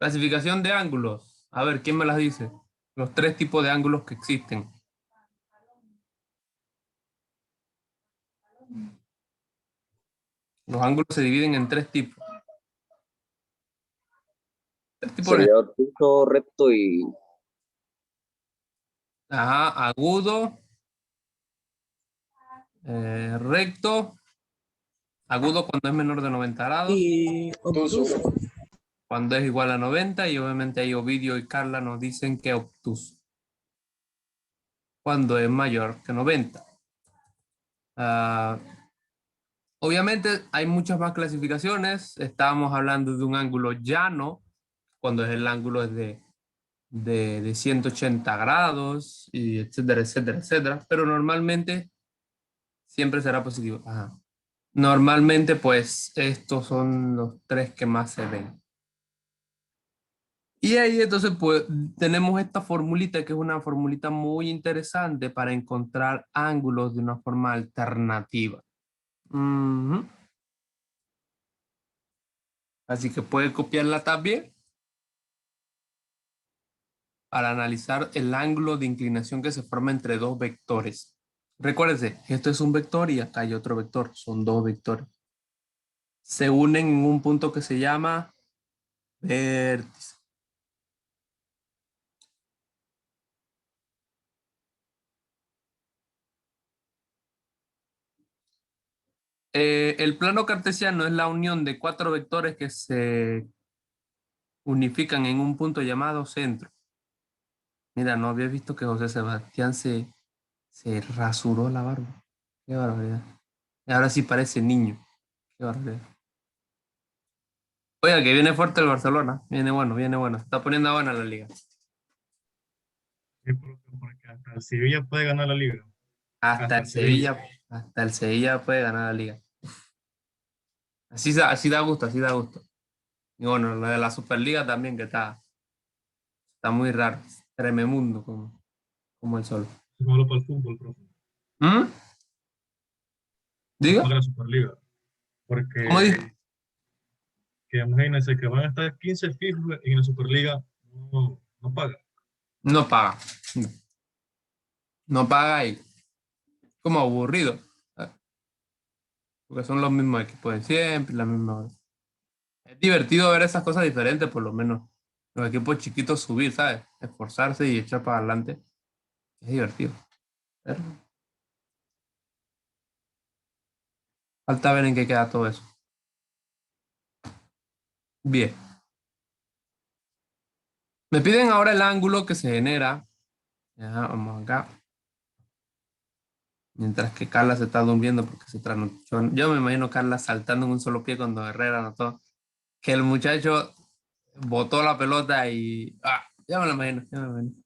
Clasificación de ángulos. A ver, ¿quién me las dice? Los 3 tipos de ángulos que existen. Los ángulos se dividen en 3 tipos. 3 tipos de... Sería obtuso, recto y... Ajá, agudo, recto, agudo cuando es menor de 90 grados, Y obtuso. cuando es igual a 90, y obviamente ahí Ovidio y Carla nos dicen que obtuso, cuando es mayor que 90. Obviamente hay muchas más clasificaciones. Estábamos hablando de un ángulo llano, cuando es el ángulo es de 180 grados, y etcétera, etcétera, etcétera. Pero normalmente siempre será positivo. Ajá. Normalmente, pues, estos son los 3 que más se ven. Y ahí entonces, pues, tenemos esta formulita que es una formulita muy interesante para encontrar ángulos de una forma alternativa. Ujú. Así que puede copiarla también para analizar el ángulo de inclinación que se forma entre 2 vectores. Recuérdense, esto es un vector y acá hay otro vector, son 2 vectores. Se unen en un punto que se llama vértice. El plano cartesiano es la unión de 4 vectores que se unifican en un punto llamado centro. Mira, no había visto que José Sebastián se rasuró la barba. Qué barbaridad. Y ahora sí parece niño. Qué barbaridad. Oiga, que viene fuerte el Barcelona. Viene bueno, viene bueno. Se está poniendo buena la liga. Sí, porque hasta el Sevilla puede ganar la liga. Hasta el Sevilla, hasta el Sevilla puede ganar la liga. Así da gusto, así da gusto. Y bueno, lo de la Superliga también, que está muy raro. Trememundo como el sol. Es malo para el fútbol, profe. ¿Mm? No ¿Diga? para la Superliga. ¿Cómo dijo? Porque que imagínense que van a estar 15 fijos y en la Superliga no pagan. No paga. No, no paga y como aburrido. ¿Sabes? Porque son los mismos equipos de siempre, la misma. Es divertido ver esas cosas diferentes, por lo menos. Los equipos chiquitos subir, ¿sabes? Esforzarse y echar para adelante. Es divertido. Pero falta ver en qué queda todo eso. Bien. Me piden ahora el ángulo que se genera. Ya, vamos acá. Mientras que Carla se está durmiendo porque se trasnochó. Yo me imagino Carla saltando en un solo pie cuando Herrera anotó que el muchacho botó la pelota y... Ah, ya me lo imagino, ya me lo imagino.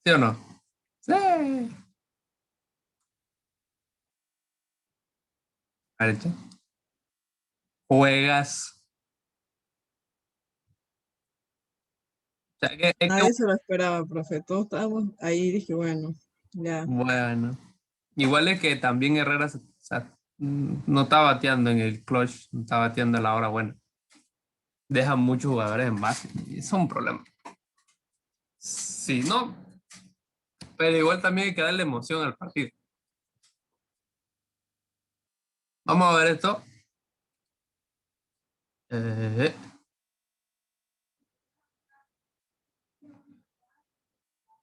¿Sí o no? Sí. A ver, che. Juegas. O sea, es que Nadie se lo esperaba, profe. Todos estábamos ahí y dije, bueno, ya. bueno. Igual es que también Herrera o sea, no está bateando en el clutch, no está bateando a la hora buena. Dejan muchos jugadores en base y eso es un problema. Sí, no. Pero igual también hay que darle emoción al partido. Vamos a ver esto.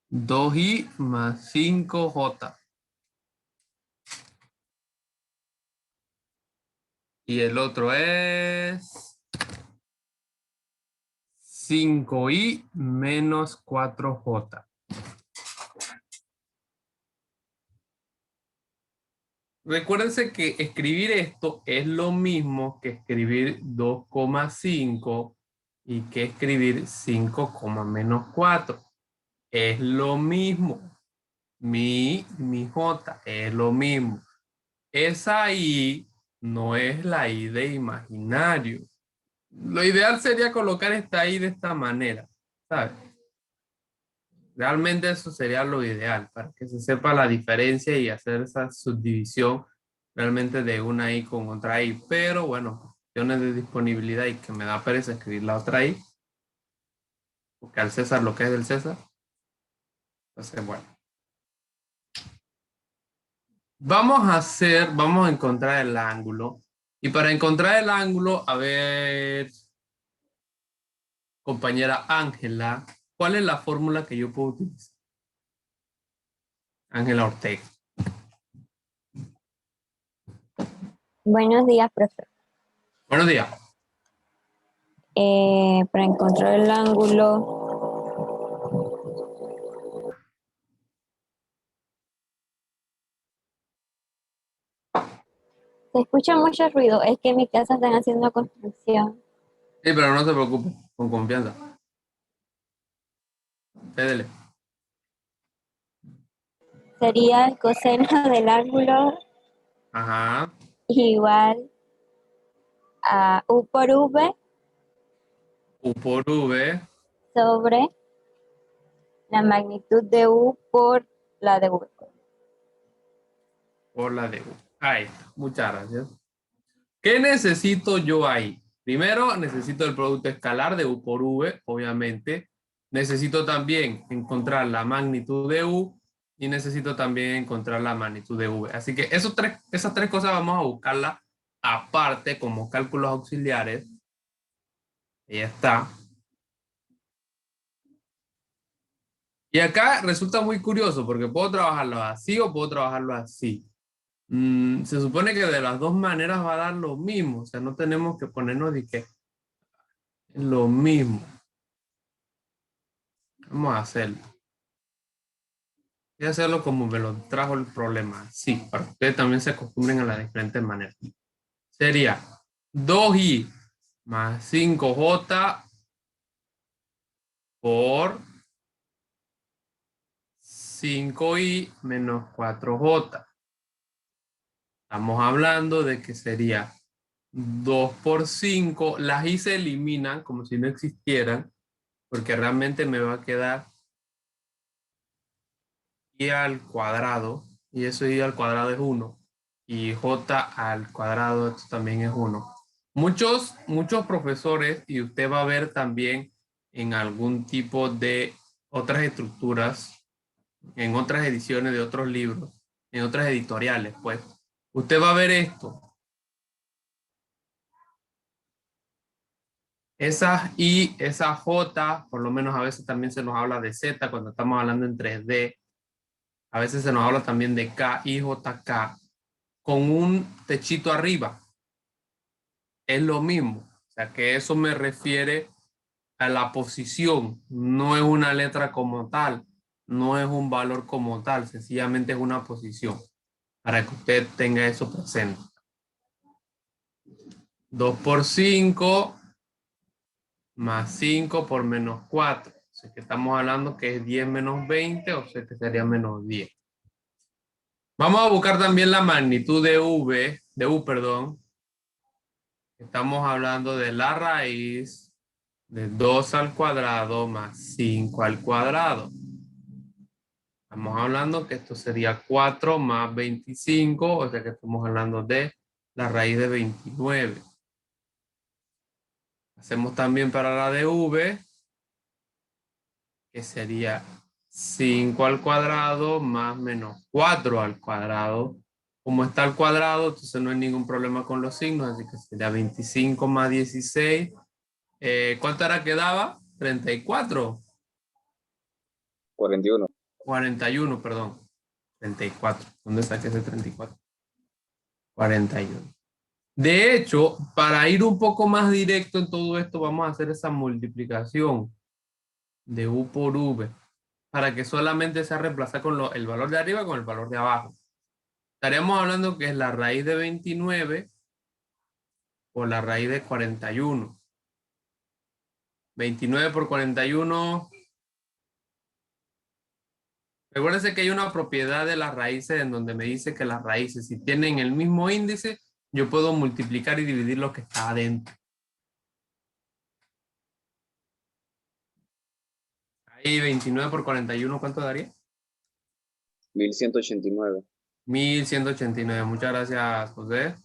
2i más 5j. Y el otro es 5i menos 4j. Recuérdense que escribir esto es lo mismo que escribir 2,5 y que escribir 5, menos 4. Es lo mismo. Mi j es lo mismo. Esa i no es la i de imaginario. Lo ideal sería colocar esta i de esta manera, ¿sabes? Realmente eso sería lo ideal, para que se sepa la diferencia y hacer esa subdivisión realmente de una i con otra i. Pero bueno, cuestiones de disponibilidad y que me da pereza escribir la otra i, porque al César lo que es del César. Entonces, bueno. Vamos a encontrar el ángulo. Y para encontrar el ángulo, a ver, compañera Ángela, ¿cuál es la fórmula que yo puedo utilizar? Ángela Ortega. Buenos días, profe. Buenos días. Para encontrar el ángulo, se escucha mucho ruido. Es que en mi casa están haciendo construcción. Sí, pero no se preocupe, con confianza. Dele. Sería el coseno del ángulo Ajá. igual a u por v U por v sobre la magnitud de u por la de v. por la de u. Ahí está. Muchas gracias. ¿Qué necesito yo ahí? Primero, necesito el producto escalar de u por v, obviamente. Necesito también encontrar la magnitud de u y necesito también encontrar la magnitud de v. Así que esas tres cosas vamos a buscarlas aparte como cálculos auxiliares. Y ya está. Y acá resulta muy curioso porque puedo trabajarlo así o puedo trabajarlo así. Se supone que de las dos maneras va a dar lo mismo. O sea, no tenemos que ponernos de que es lo mismo. Vamos a hacerlo. Voy a hacerlo como me lo trajo el problema. Sí, para que ustedes también se acostumbren a las diferentes maneras. Sería 2i más 5j por 5i menos 4j. Estamos hablando de que sería 2 por 5. Las i se eliminan como si no existieran, porque realmente me va a quedar i al cuadrado, y eso i al cuadrado es 1, y j al cuadrado, esto también es 1. Muchos profesores, y usted va a ver también en algún tipo de otras estructuras, en otras ediciones de otros libros, en otras editoriales, pues, usted va a ver esto. Esas I, esas J, por lo menos a veces también se nos habla de Z cuando estamos hablando en 3D. A veces se nos habla también de K, I, J, K, con un techito arriba. Es lo mismo. O sea que eso me refiere a la posición, no es una letra como tal, no es un valor como tal, sencillamente es una posición, para que usted tenga eso presente. 2 por 5 más 5 por menos 4. O sea que estamos hablando que es 10 menos 20, o sea que sería menos 10. Vamos a buscar también la magnitud de U, perdón. Estamos hablando de la raíz de 2 al cuadrado más 5 al cuadrado. Estamos hablando que esto sería 4 más 25, o sea que estamos hablando de la raíz de 29. Hacemos también para la de V, que sería 5 al cuadrado más menos 4 al cuadrado. Como está al cuadrado, entonces no hay ningún problema con los signos, así que sería 25 más 16. ¿Cuánto era que daba? 34. 41. 41, perdón. 34. ¿Dónde saqué ese 34? 41. De hecho, para ir un poco más directo en todo esto, vamos a hacer esa multiplicación de U por V, para que solamente sea reemplazar con el valor de arriba con el valor de abajo. Estaríamos hablando que es la raíz de 29 por la raíz de 41. 29 por 41. Recuérdense que hay una propiedad de las raíces en donde me dice que las raíces, si tienen el mismo índice, yo puedo multiplicar y dividir lo que está adentro. Ahí 29 por 41, ¿cuánto daría? 1189. 1189. Muchas gracias, José.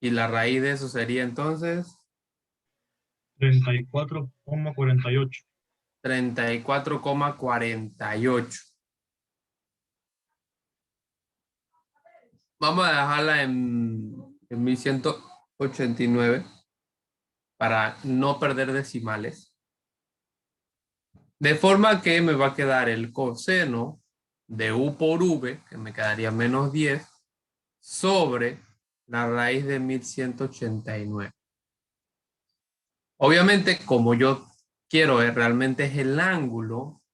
Y la raíz de eso sería entonces 34,48. 34,48. Vamos a dejarla en 1189 para no perder decimales. De forma que me va a quedar el coseno de U por V, que me quedaría menos 10, sobre la raíz de 1189. Obviamente, como yo quiero realmente es el ángulo,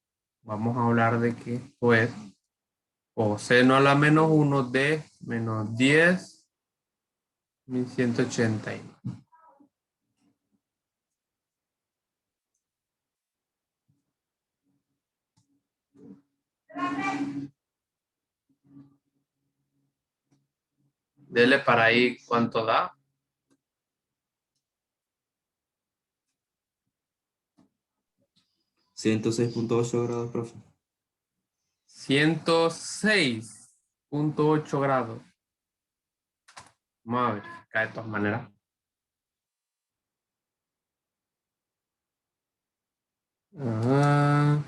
vamos a hablar de que esto es coseno a la menos 1 de menos 10, 1189. Dele para ahí cuánto da. 106.8 grados, profe. 106.8 grados. Vamos a verificar de todas maneras. Ah,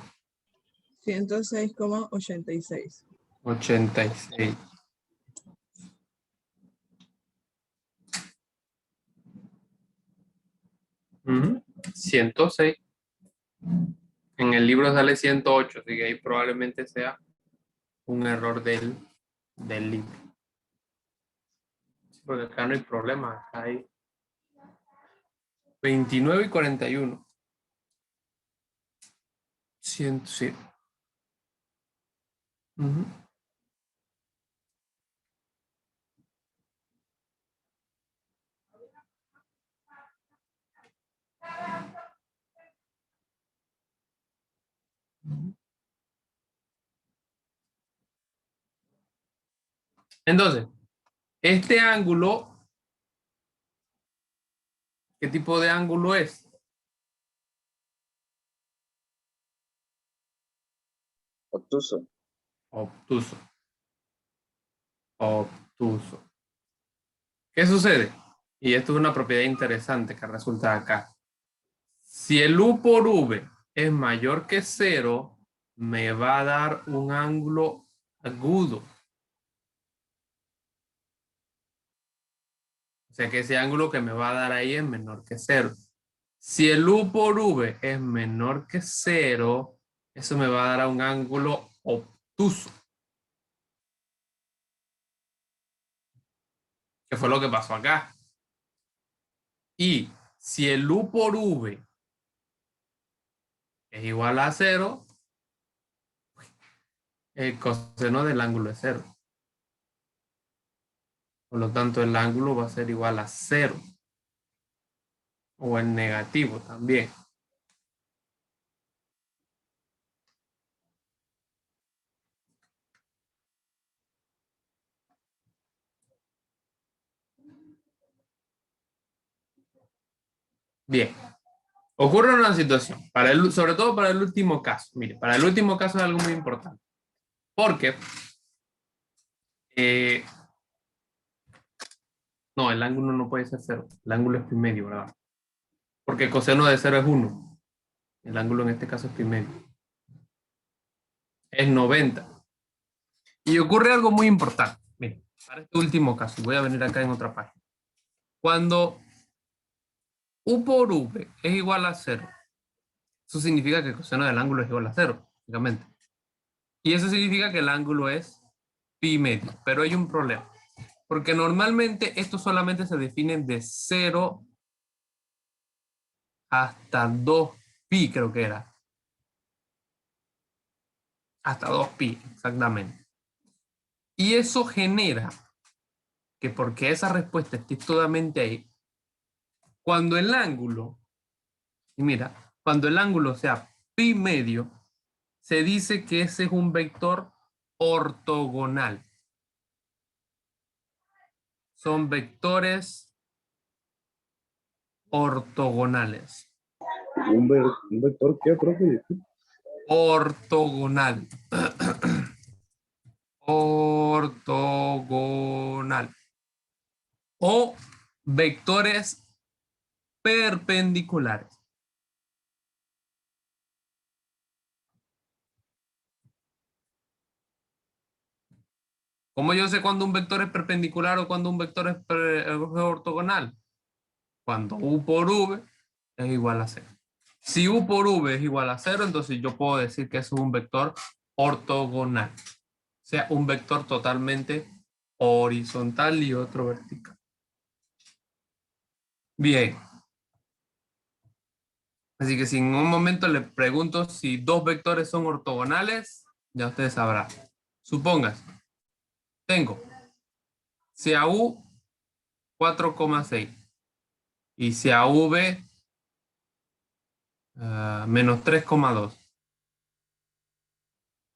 106,86. 86. Ujú, 106. En el libro sale 108, así que ahí probablemente sea un error del libro. Sí, porque acá no hay problema, acá hay 29 y 41. 100, sí. Ujú. Entonces, este ángulo, ¿qué tipo de ángulo es? Obtuso. Obtuso. Obtuso. ¿Qué sucede? Y esto es una propiedad interesante que resulta acá. Si el U por V es mayor que 0, me va a dar un ángulo agudo. O sea que ese ángulo que me va a dar ahí es menor que 0. Si el U por V es menor que 0, eso me va a dar un ángulo obtuso. ¿Qué fue lo que pasó acá? Y Si el U por V es igual a 0, el coseno del ángulo es 0. Por lo tanto, el ángulo va a ser igual a 0. O en negativo también. Bien. Ocurre una situación, sobre todo para el último caso. Mire, para el último caso es algo muy importante. Porque no, el ángulo no puede ser 0. El ángulo es pi medio, ¿verdad? Porque el coseno de 0 es 1. El ángulo en este caso es pi medio. Es 90. Y ocurre algo muy importante. Mire, para este último caso, voy a venir acá en otra página. Cuando U por V es igual a 0, eso significa que el coseno del ángulo es igual a 0, básicamente. Y eso significa que el ángulo es pi medio. Pero hay un problema. Porque normalmente esto solamente se define de 0 hasta 2pi, creo que era. Hasta 2pi, exactamente. Y eso genera que porque esa respuesta esté totalmente ahí, cuando el ángulo, y mira, cuando el ángulo sea pi medio, se dice que ese es un vector ortogonal. Son vectores ortogonales. ¿Un vector qué, profe? Ortogonal. Ortogonal. O vectores perpendiculares. ¿Cómo yo sé cuando un vector es perpendicular o cuando un vector es ortogonal? Cuando U por V es igual a 0. Si U por V es igual a 0, entonces yo puedo decir que eso es un vector ortogonal. O sea, un vector totalmente horizontal y otro vertical. Bien. Así que si en un momento le pregunto si dos vectores son ortogonales, ya ustedes sabrán. Supongas, tengo CAU 4,6 y CAV menos 3,2.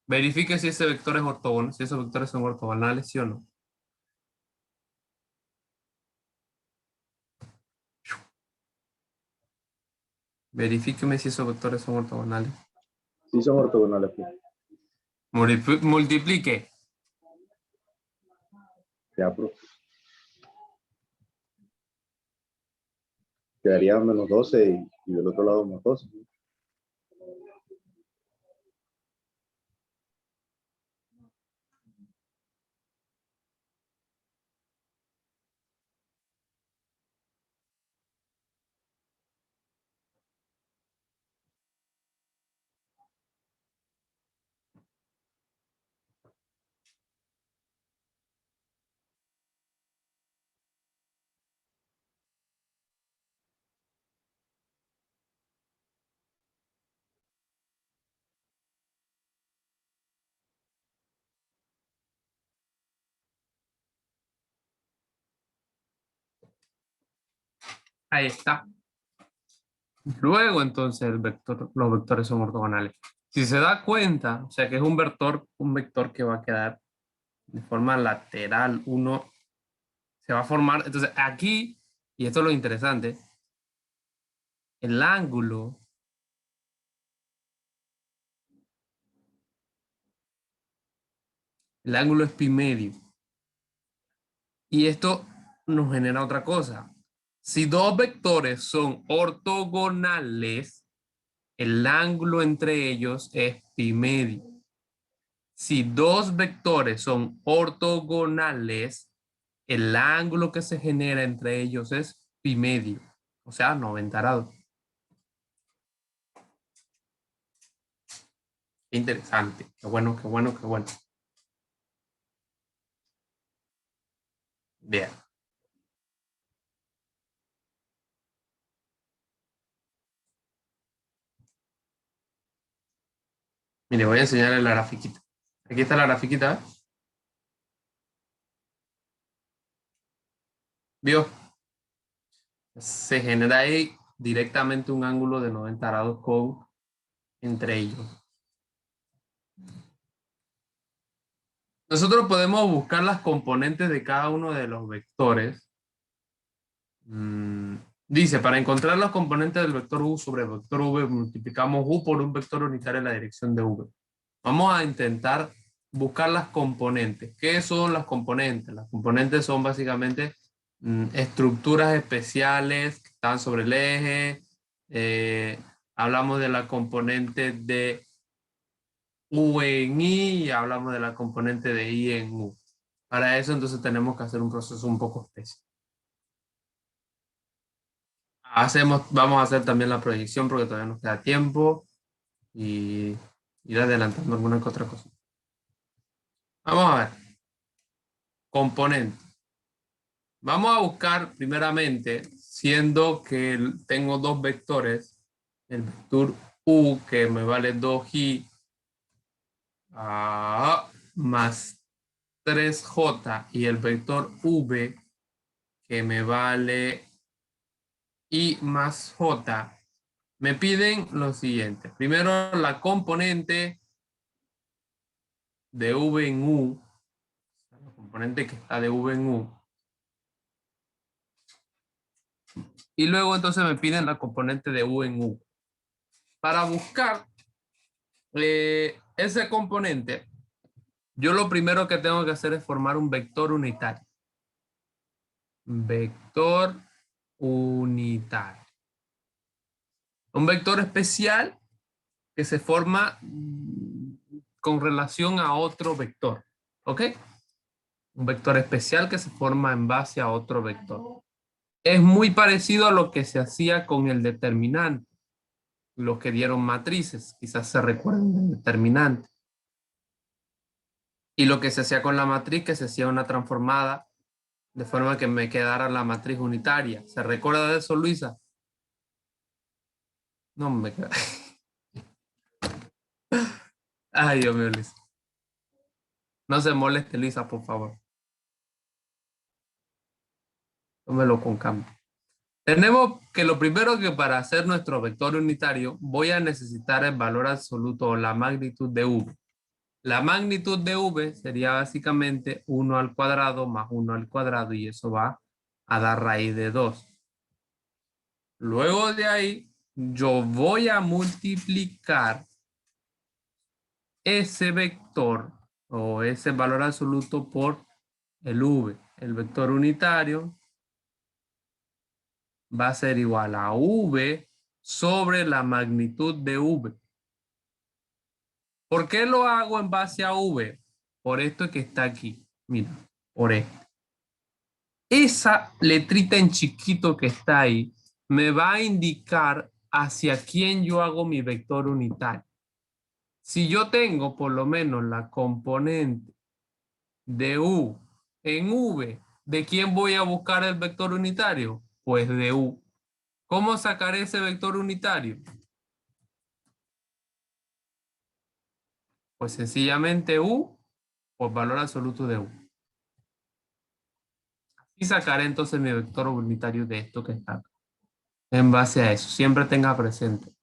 Verifique si ese vector es ortogonal, si esos vectores son ortogonales, sí o no. Verifíqueme si esos vectores son ortogonales. Sí son ortogonales. Multiplique. Ya, profe. Quedaría menos 12 y del otro lado más 12. Ahí está. Luego entonces los vectores son ortogonales. Si se da cuenta, o sea que es un vector que va a quedar de forma lateral, uno se va a formar. Entonces aquí, y esto es lo interesante, el ángulo es pi medio. Y esto nos genera otra cosa. Si dos vectores son ortogonales, el ángulo entre ellos es pi medio. Si dos vectores son ortogonales, el ángulo que se genera entre ellos es pi medio, o sea, 90 grados. Qué interesante, qué bueno, qué bueno, qué bueno. Bien. Mire, voy a enseñarle la grafiquita. Aquí está la grafiquita. ¿Eh? ¿Vio? Se genera ahí directamente un ángulo de 90 grados con entre ellos. Nosotros podemos buscar las componentes de cada uno de los vectores. Dice, para encontrar los componentes del vector U sobre el vector V, multiplicamos U por un vector unitario en la dirección de V. Vamos a intentar buscar las componentes. ¿Qué son las componentes? Las componentes son básicamente estructuras especiales que están sobre el eje. Hablamos de la componente de U en I y hablamos de la componente de I en U. Para eso entonces tenemos que hacer un proceso un poco especial. Vamos a hacer también la proyección porque todavía nos queda tiempo y ir adelantando alguna que otra cosa. Vamos a ver. Componente. Vamos a buscar primeramente, siendo que tengo dos vectores, el vector U que me vale 2i más 3j y el vector V que me vale I más j. Me piden lo siguiente. Primero la componente de V en U, la componente que está de V en U. Y luego entonces me piden la componente de U en U. Para buscar ese componente, yo lo primero que tengo que hacer es formar un vector unitario. Vector unitario. Un vector especial que se forma con relación a otro vector. ¿Ok? Un vector especial que se forma en base a otro vector. Es muy parecido a lo que se hacía con el determinante. Los que dieron matrices. Quizás se recuerden del determinante. Y lo que se hacía con la matriz, que se hacía una transformada de forma que me quedara la matriz unitaria. ¿Se recuerda de eso, Luisa? No me queda. Ay, Dios mío, Luisa. No se moleste, Luisa, por favor. Tómelo con calma. Tenemos que lo primero que para hacer nuestro vector unitario voy a necesitar el valor absoluto o la magnitud de V. La magnitud de V sería básicamente 1 al cuadrado más 1 al cuadrado y eso va a dar raíz de 2. Luego de ahí yo voy a multiplicar ese vector o ese valor absoluto por el V. El vector unitario va a ser igual a V sobre la magnitud de V. ¿Por qué lo hago en base a V? Por esto que está aquí. Mira, por esto. Esa letrita en chiquito que está ahí me va a indicar hacia quién yo hago mi vector unitario. Si yo tengo por lo menos la componente de U en V, ¿de quién voy a buscar el vector unitario? Pues de U. ¿Cómo sacaré ese vector unitario? Pues sencillamente U por valor absoluto de U. Y sacaré entonces mi vector unitario de esto que está acá. En base a eso, siempre tenga presente.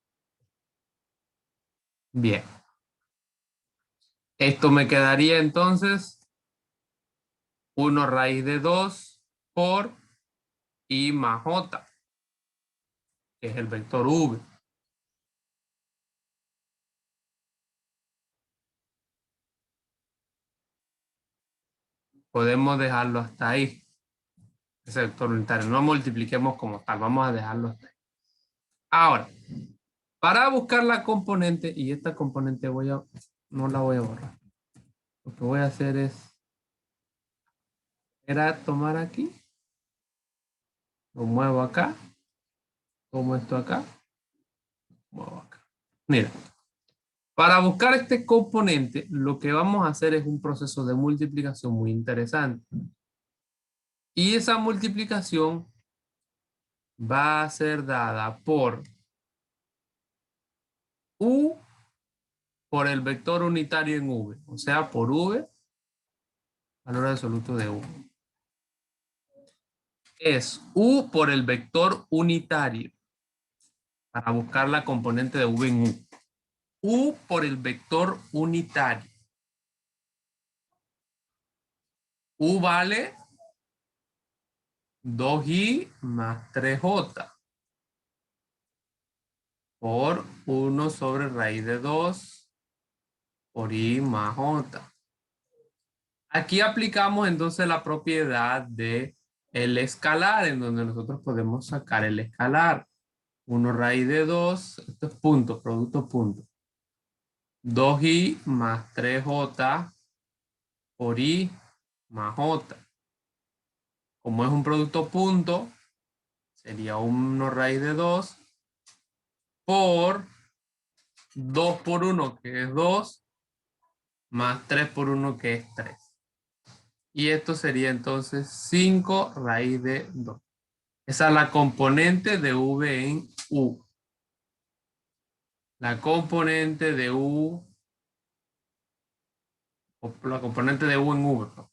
Bien. Esto me quedaría entonces 1 raíz de 2 por I más J, que es el vector V. Podemos dejarlo hasta ahí. Ese vector unitario. No multipliquemos como tal. Vamos a dejarlo hasta ahí. Ahora, para buscar la componente, y esta componente no la voy a borrar. Lo que voy a hacer era tomar aquí. Lo muevo acá. Tomo esto acá. Muevo acá. Mira. Para buscar este componente, lo que vamos a hacer es un proceso de multiplicación muy interesante. Y esa multiplicación va a ser dada por U por el vector unitario en V. O sea, por V, valor absoluto de U. Es U por el vector unitario. Para buscar la componente de V en U. U por el vector unitario. U vale 2i más 3j por 1 sobre raíz de 2 por i más j. Aquí aplicamos entonces la propiedad de el escalar, en donde nosotros podemos sacar el escalar. 1 raíz de 2, esto es punto, producto punto. 2i más 3j por i más j. Como es un producto punto, sería 1 raíz de 2 por 2 por 1, que es 2, más 3 por 1, que es 3. Y esto sería entonces 5 raíz de 2. Esa es la componente de V en U. La componente de U, o la componente de U en V.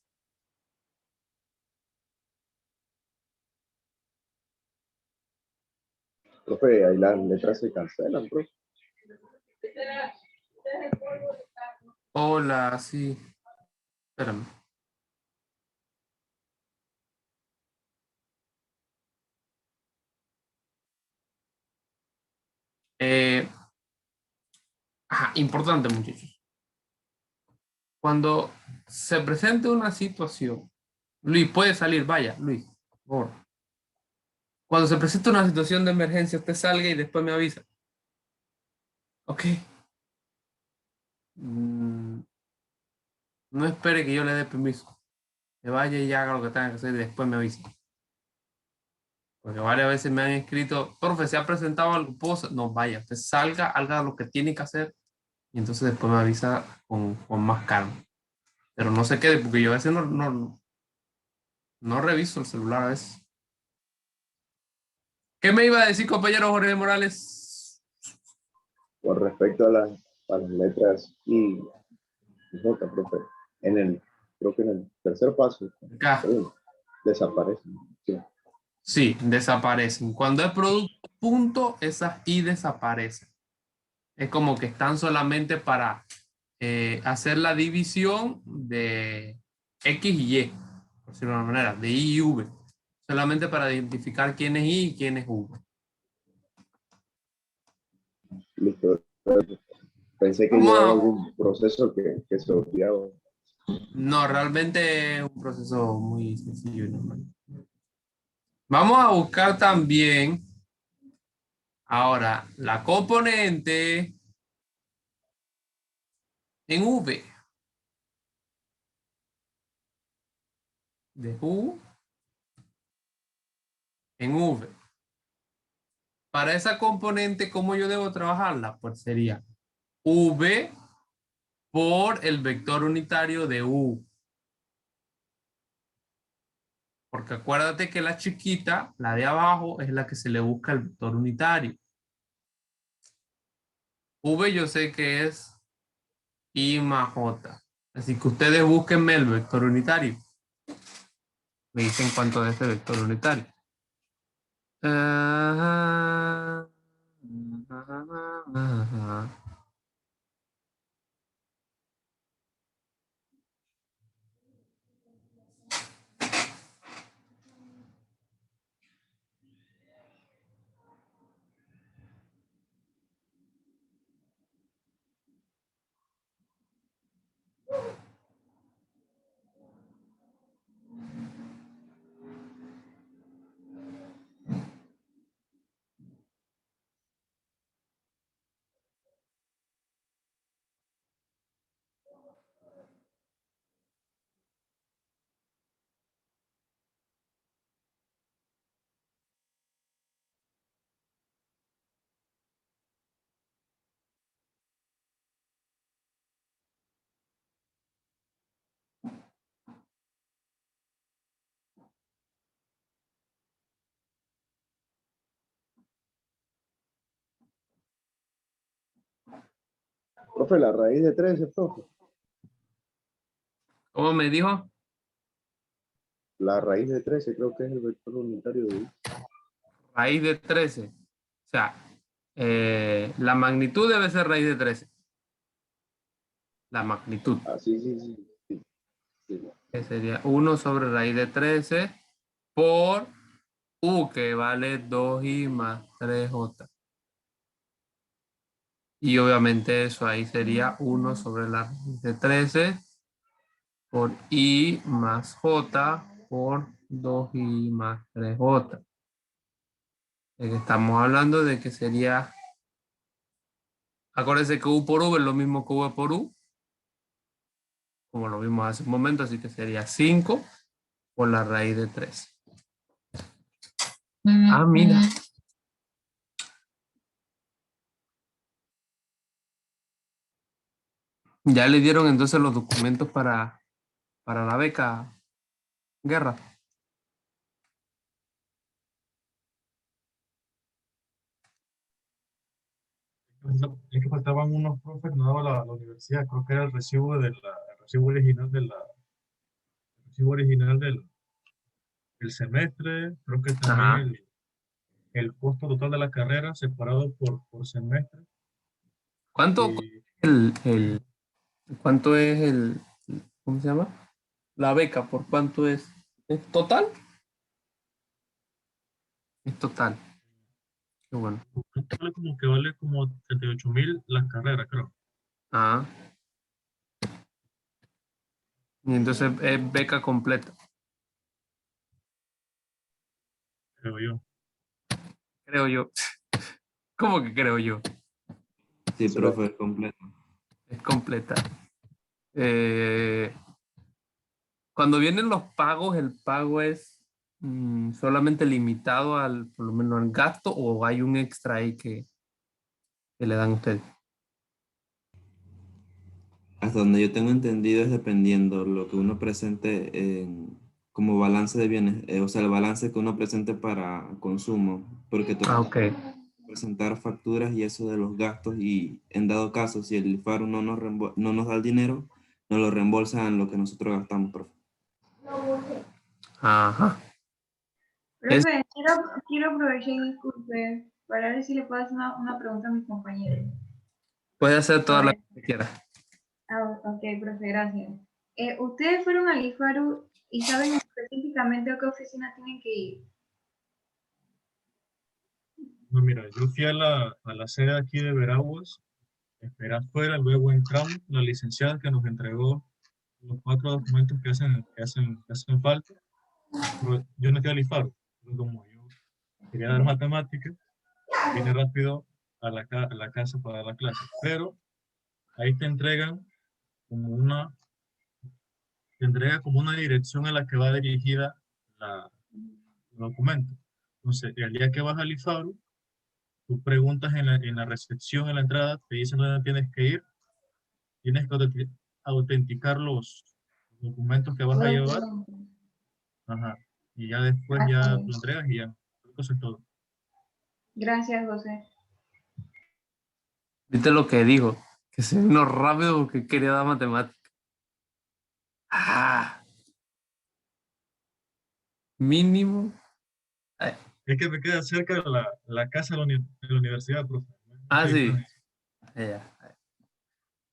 Profe, ahí las letras se cancelan, profe. Hola, sí. Espérame. Importante, muchachos. Cuando se presente una situación, Luis, puede salir, vaya, Luis, por favor. Cuando se presente una situación de emergencia, usted salga y después me avisa. Ok. No espere que yo le dé permiso. Que vaya y haga lo que tenga que hacer y después me avisa. Porque varias veces me han escrito, profe, ¿se ha presentado algo? No, vaya, usted salga, haga lo que tiene que hacer y entonces después me avisa con más calma. Pero no se quede, porque yo a veces no reviso el celular a veces. ¿Qué me iba a decir, compañero Jorge Morales? Con respecto a las letras I y J, profe, creo que en el tercer paso, Acá. desaparecen. Sí. Sí, desaparecen. Cuando es producto punto, esas I desaparecen. Es como que están solamente para hacer la división de X y Y, por decirlo de una manera, de I y V. Solamente para identificar quién es I y quién es V. Listo. Pensé que llevaba algún proceso que se obviaba. No, realmente es un proceso muy sencillo y normal. Vamos a buscar también ahora la componente en V. De U en V. Para esa componente, ¿cómo yo debo trabajarla? Pues sería V por el vector unitario de U. Porque acuérdate que la chiquita, la de abajo, es la que se le busca el vector unitario. V yo sé que es I más J. Así que ustedes búsquenme el vector unitario. Me dicen cuánto es ese vector unitario. Profe, la raíz de 13, profe. ¿Cómo me dijo? La raíz de 13 creo que es el vector unitario de U. Raíz de 13. O sea, la magnitud debe ser raíz de 13. La magnitud. Ah, sí, sí, sí. Sí. Que sería 1 sobre raíz de 13 por U, que vale 2i más 3j. Y obviamente eso ahí sería 1 sobre la raíz de 13 por i más j por 2i más 3j. Estamos hablando de que sería, acuérdense que u por v es lo mismo que v por u, como lo vimos hace un momento, así que sería 5 por la raíz de 13. Ah, mira. Ya le dieron entonces los documentos para la beca Guerra. Es que faltaban unos profes que nos daba la universidad, creo que era el recibo el recibo original del semestre, creo que también el costo total de la carrera separado por semestre. ¿Cuánto cuánto es ¿cómo se llama? La beca, ¿por cuánto es? ¿Es total? Es total. Qué bueno. Vale como 38.000 la carrera, creo. Ah. Y entonces es beca completa. Creo yo. Creo yo. ¿Cómo que creo yo? Sí, profe, es completo. Es completa. Cuando vienen los pagos, el pago es solamente limitado por lo menos al gasto, o hay un extra ahí que le dan a ustedes. Hasta donde yo tengo entendido es dependiendo lo que uno presente como balance de bienes, o sea, el balance que uno presente para consumo, porque tú okay. Presentar facturas y eso de los gastos, y en dado caso, si el IFARU no nos da el dinero, nos lo reembolsan lo que nosotros gastamos, profe. Ajá. Profe, quiero aprovechar y disculpe para ver si le puedo hacer una pregunta a mis compañeros. Puede hacer todas las que quiera. Ah, ok, profe, gracias. ¿Ustedes fueron al IFARU y saben específicamente a qué oficina tienen que ir? No, mira, yo fui a la sede aquí de Veraguas, esperé afuera, luego entramos, la licenciada que nos entregó los 4 documentos que hacen falta. Pero yo no fui al IFARU, pero como yo quería dar matemáticas, vine rápido a la casa para dar la clase. Pero ahí te entregan como una dirección a la que va dirigida el documento. Entonces, el día que vas al IFARU, tú preguntas en la recepción, en la entrada, te dicen dónde tienes que ir, tienes que autenticar los documentos que vas a llevar, ajá, y ya después ya lo entregas y ya, eso es todo. Gracias, José. ¿Viste lo que dijo? Que se vino rápido porque quería dar matemáticas. Ah. Mínimo. Es que me queda cerca de la casa de la universidad, profe. Ah, sí.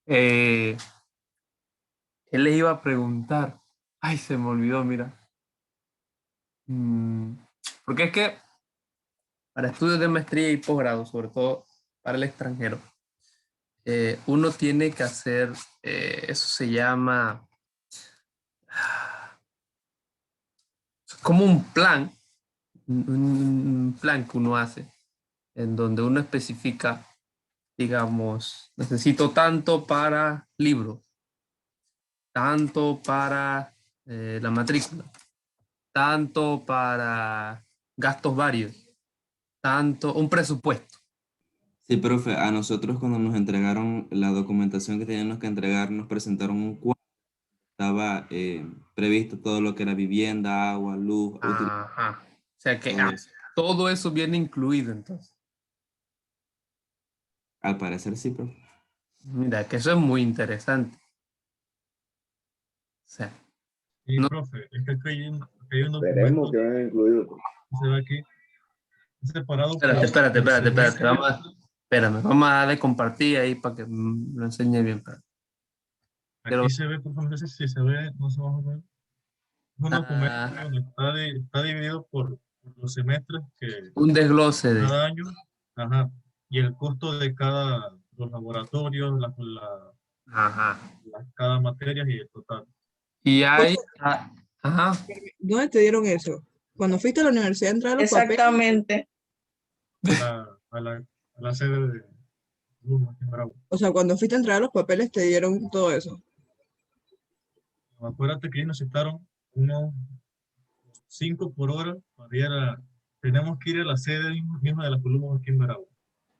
Él les iba a preguntar. Ay, se me olvidó, mira. Porque es que para estudios de maestría y posgrado, sobre todo para el extranjero, uno tiene que hacer, eso se llama como un plan que uno hace, en donde uno especifica, digamos, necesito tanto para libros, tanto para la matrícula, tanto para gastos varios, tanto, un presupuesto. Sí, profe, a nosotros cuando nos entregaron la documentación que teníamos que entregar, nos presentaron un cuadro. Estaba previsto todo lo que era vivienda, agua, luz. Ajá. O sea que todo eso viene incluido entonces. Al parecer sí, profe. Mira, que eso es muy interesante. O sea, Sí, no, profe, es que aquí hay un Veremos documento que van incluidos. que se ve aquí separado espérate, espérate, por espérate, espérate. semestre. Vamos a darle compartir ahí para que lo enseñe bien. Quiero- Aquí se ve, por ejemplo, no sé si se ve, no sé más o menos. Es un documento ah, donde está dividido por los semestres que un desglose de. cada año, ajá, y el costo de los laboratorios, Ajá. cada materia y el total. Y hay. Profe, Ajá. ¿dónde te dieron eso? Cuando fuiste a la universidad a entrar los papeles, Exactamente. A la sede de Luma, aquí en Bravo. o sea, cuando fuiste a entrar los papeles te dieron todo eso. Acuérdate que ellos nos citaron unos 5 por hora para ir tenemos que ir a la sede misma de la Columna aquí en Bravo.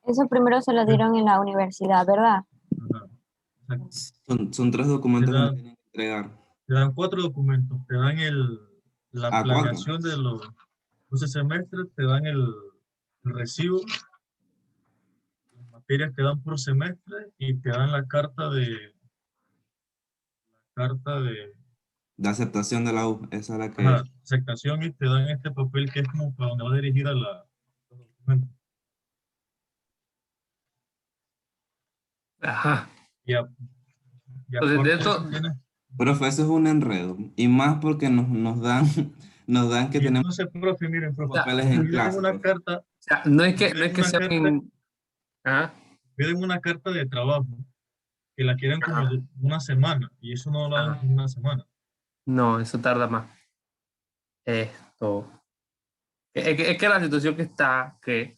Eso primero se lo dieron en la universidad, ¿verdad? Ajá. Exacto. Son 3 documentos que nos tienen que entregar. Te dan 4 documentos, te dan la 4. planeación de los 12 semestres, te dan el recibo, las materias que dan por semestre y te dan la carta de De aceptación de la U, esa es la que... ajá, aceptación y te dan este papel que es como para donde va dirigida los documentos. Ajá. Y Entonces, de aparte de eso esto, tienes, Profe, eso es un enredo. Y más porque nos dan, nos dan que y tenemos entonces, profe, miren, profe, papeles en piden clase, una profe. carta, o sea, no es piden que una sea carta, ajá. piden una carta de trabajo que la quieren como Ajá. una semana y eso no lo dan Ajá. en una semana. No, eso tarda más. Esto. Es que la situación que está, que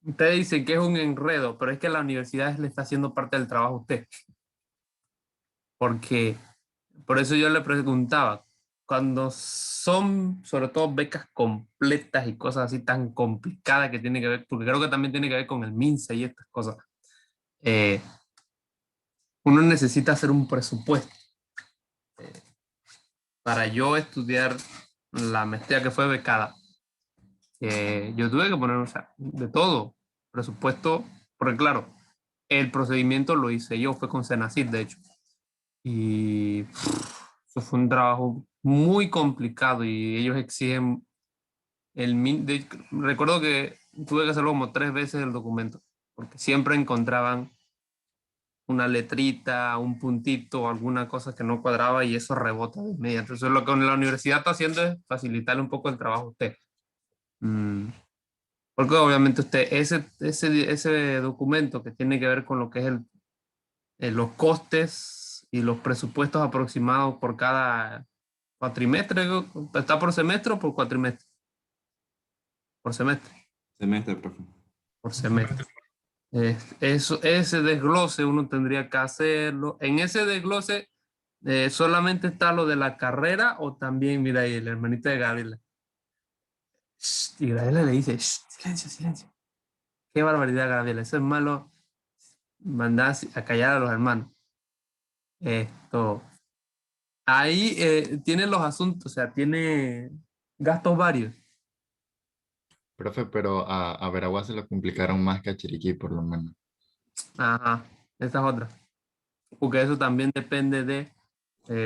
ustedes dicen que es un enredo, pero es que la universidad le está haciendo parte del trabajo a usted. Porque, por eso yo le preguntaba, cuando son sobre todo becas completas y cosas así tan complicadas que tiene que ver, porque creo que también tiene que ver con el MINSA y estas cosas, eh, uno necesita hacer un presupuesto. Para yo estudiar la maestría que fue becada, yo tuve que poner, o sea, de todo, presupuesto, porque claro, el procedimiento lo hice yo, fue con Senacid, de hecho. Y eso fue un trabajo muy complicado y ellos exigen recuerdo que tuve que hacerlo como 3 veces el documento, porque siempre encontraban una letrita, un puntito, alguna cosa que no cuadraba y eso rebota de inmediato. Entonces lo que la universidad está haciendo es facilitarle un poco el trabajo a usted. Porque obviamente usted, ese documento que tiene que ver con lo que es los costes y los presupuestos aproximados por cada cuatrimestre, ¿está por semestre o por cuatrimestre? Por semestre. Semestre, profe. Por semestre. Ese desglose uno tendría que hacerlo. En ese desglose solamente está lo de la carrera o también, mira ahí, la hermanita de Gabriela. Y Gabriela le dice, silencio, silencio. Qué barbaridad, Gabriela. Eso es malo. Mandar a callar a los hermanos. Esto. Ahí tiene los asuntos, o sea, tiene gastos varios. Profe, pero a Veragua se lo complicaron más que a Chiriquí, por lo menos. Ajá, esa es otra. Porque eso también depende de...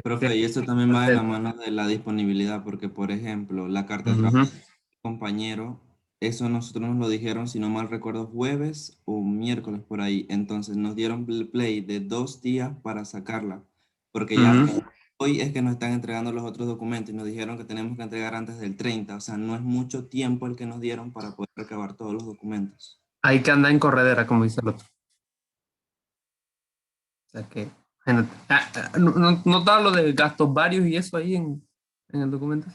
Profe, y eso también va de la mano de la disponibilidad, porque, por ejemplo, la carta de trabajo del compañero, eso nosotros nos lo dijeron, si no mal recuerdo, jueves o miércoles por ahí. Entonces nos dieron play de 2 días para sacarla, porque ya hoy es que nos están entregando los otros documentos y nos dijeron que tenemos que entregar antes del 30. O sea, no es mucho tiempo el que nos dieron para poder recabar todos los documentos. Hay que andar en corredera, como dice el otro. O sea que... ¿No está lo de gastos varios y eso ahí en el documento?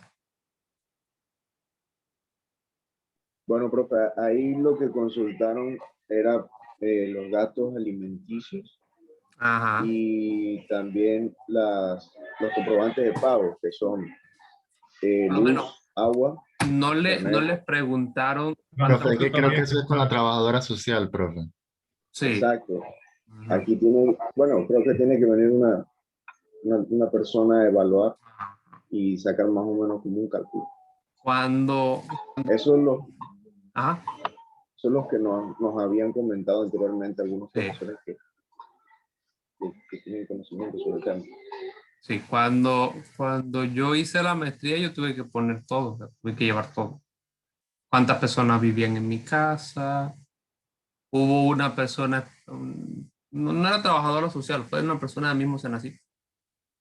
Bueno, profe, ahí lo que consultaron era los gastos alimenticios. Ajá. Y también los comprobantes de pago, que son luz, agua. No les preguntaron. Profe, que creo que eso es con la trabajadora social, profe. Sí. Exacto. Aquí tiene, bueno, creo que tiene que venir una persona a evaluar y sacar más o menos como un cálculo. Cuando... Eso es lo... Ajá. son los que nos habían comentado anteriormente algunos Sí. profesores que tienen conocimiento sobre el tema. Sí, cuando yo hice la maestría, yo tuve que poner todo, o sea, tuve que llevar todo. ¿Cuántas personas vivían en mi casa? Hubo una persona, no era trabajadora social, fue una persona del mismo Senací,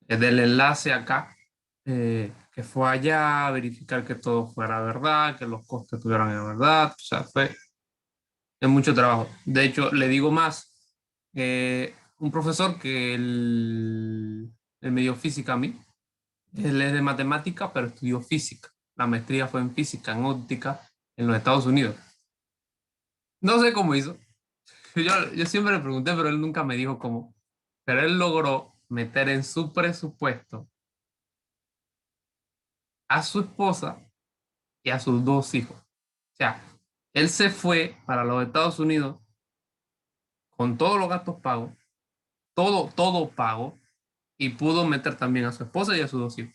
del enlace acá, que fue allá a verificar que todo fuera verdad, que los costes estuvieran en verdad, o sea, fue mucho trabajo. De hecho, le digo más, un profesor que él me dio física a mí, él es de matemática, pero estudió física. La maestría fue en física, en óptica, en los Estados Unidos. No sé cómo hizo. Yo siempre le pregunté, pero él nunca me dijo cómo. Pero él logró meter en su presupuesto a su esposa y a sus 2 hijos. O sea, él se fue para los Estados Unidos con todos los gastos pagos, todo pago, y pudo meter también a su esposa y a sus 2 hijos.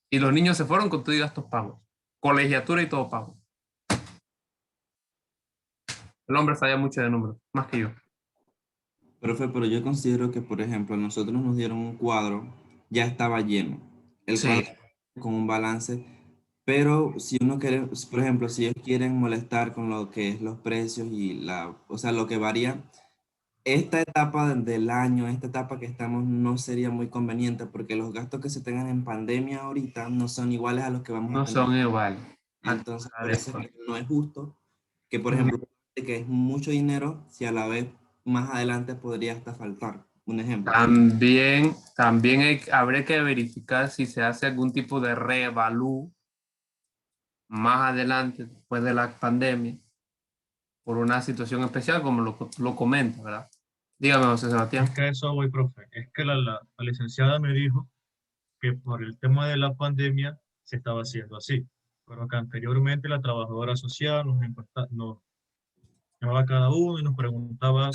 Y los niños se fueron con todos los gastos pagos, colegiatura y todo pago. El hombre sabía mucho de números, más que yo. Profe, pero yo considero que, por ejemplo, a nosotros nos dieron un cuadro, ya estaba lleno. El Sí. cuadro con un balance, pero si uno quiere, por ejemplo, si ellos quieren molestar con lo que es los precios y o sea, lo que varía, esta etapa del año, esta etapa que estamos, no sería muy conveniente porque los gastos que se tengan en pandemia ahorita no son iguales a los que vamos a No tener. son iguales. Entonces, por eso es que no es justo que, por ejemplo, que es mucho dinero, si a la vez más adelante podría hasta faltar. Un ejemplo. También habría que verificar si se hace algún tipo de reevalú más adelante, después de la pandemia, por una situación especial, como lo comenta, ¿verdad? Dígame, José Sebastián. Es que a eso voy, profe. Es que la licenciada me dijo que por el tema de la pandemia se estaba haciendo así, pero que anteriormente la trabajadora social nos llamaba a cada uno y nos preguntaba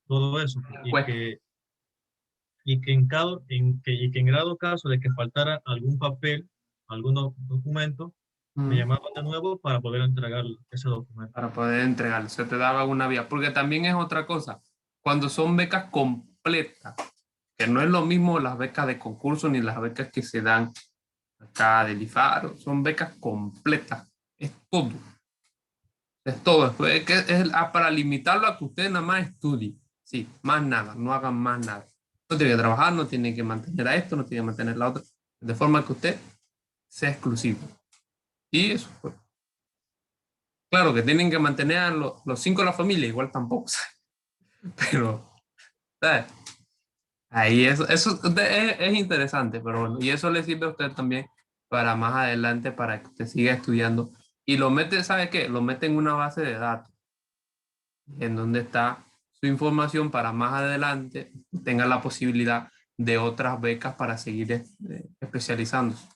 todo eso, Pues, y que en dado caso de que faltara algún papel, algún documento, me llamaban de nuevo para poder entregar ese documento. para poder entregarlo, se te daba una vía, porque también es otra cosa, cuando son becas completas, que no es lo mismo las becas de concurso ni las becas que se dan acá del IFARO, son becas completas, es todo. Es todo, es que es para limitarlo a que usted nada más estudie, sí, más nada, no hagan más nada. No tiene que trabajar, no tiene que mantener a esto, no tiene que mantener la otra, de forma que usted sea exclusivo. Y eso fue. Claro que tienen que mantener a los 5 de la familia, igual tampoco, pero ¿sabes? Ahí eso es interesante, pero bueno, y eso le sirve a usted también para más adelante, para que usted siga estudiando. Y lo mete, ¿sabe qué? Lo mete en una base de datos, en donde está su información para más adelante tenga la posibilidad de otras becas para seguir especializándose.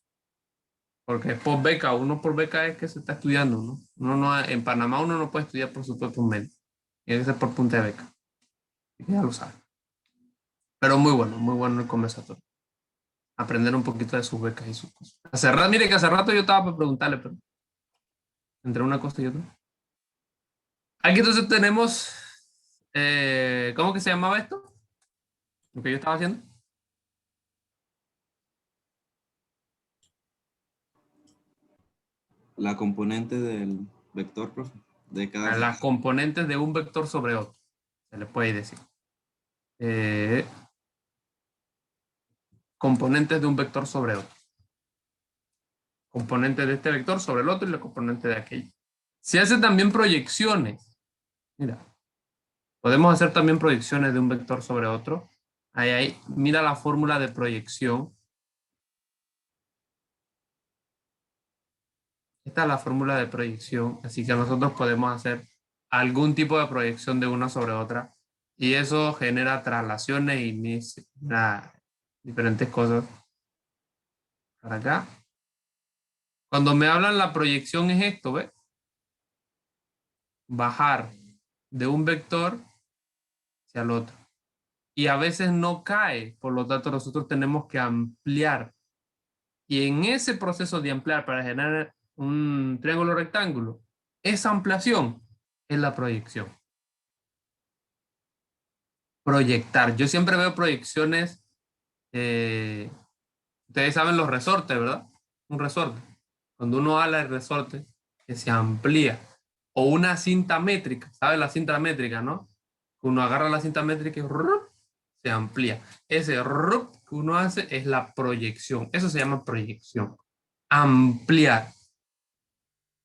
Porque por beca, uno por beca es que se está estudiando, ¿no? En Panamá uno no puede estudiar por su propio medio. Tiene que ser por punta de beca. Ya lo saben. Pero muy bueno el conversatorio. Aprender un poquito de sus becas y sus cosas. Mire que hace rato yo estaba para preguntarle, pero entre una cosa y otra. Aquí entonces tenemos, ¿cómo que se llamaba esto? Lo que yo estaba haciendo. La componente del vector, profe, de cada... Las componentes de un vector sobre otro, se le puede decir. Componentes de un vector sobre otro. Componente de este vector sobre el otro y la componente de aquello. Se hace también proyecciones. Mira, podemos hacer también proyecciones de un vector sobre otro. Ahí, mira la fórmula de proyección. Esta es la fórmula de proyección, así que nosotros podemos hacer algún tipo de proyección de una sobre otra y eso genera traslaciones y diferentes cosas. Para acá. Cuando me hablan la proyección es esto, ¿ves? Bajar de un vector hacia el otro. Y a veces no cae, por lo tanto nosotros tenemos que ampliar. Y en ese proceso de ampliar para generar un triángulo rectángulo, Esa ampliación es la proyección. Proyectar. Yo siempre veo proyecciones, ustedes saben los resortes, ¿verdad? Un resorte. Cuando uno ala el resorte, que se amplía. O una cinta métrica, ¿sabes la cinta métrica, no? Uno agarra la cinta métrica y se amplía. Ese que uno hace es la proyección. Eso se llama proyección. Ampliar.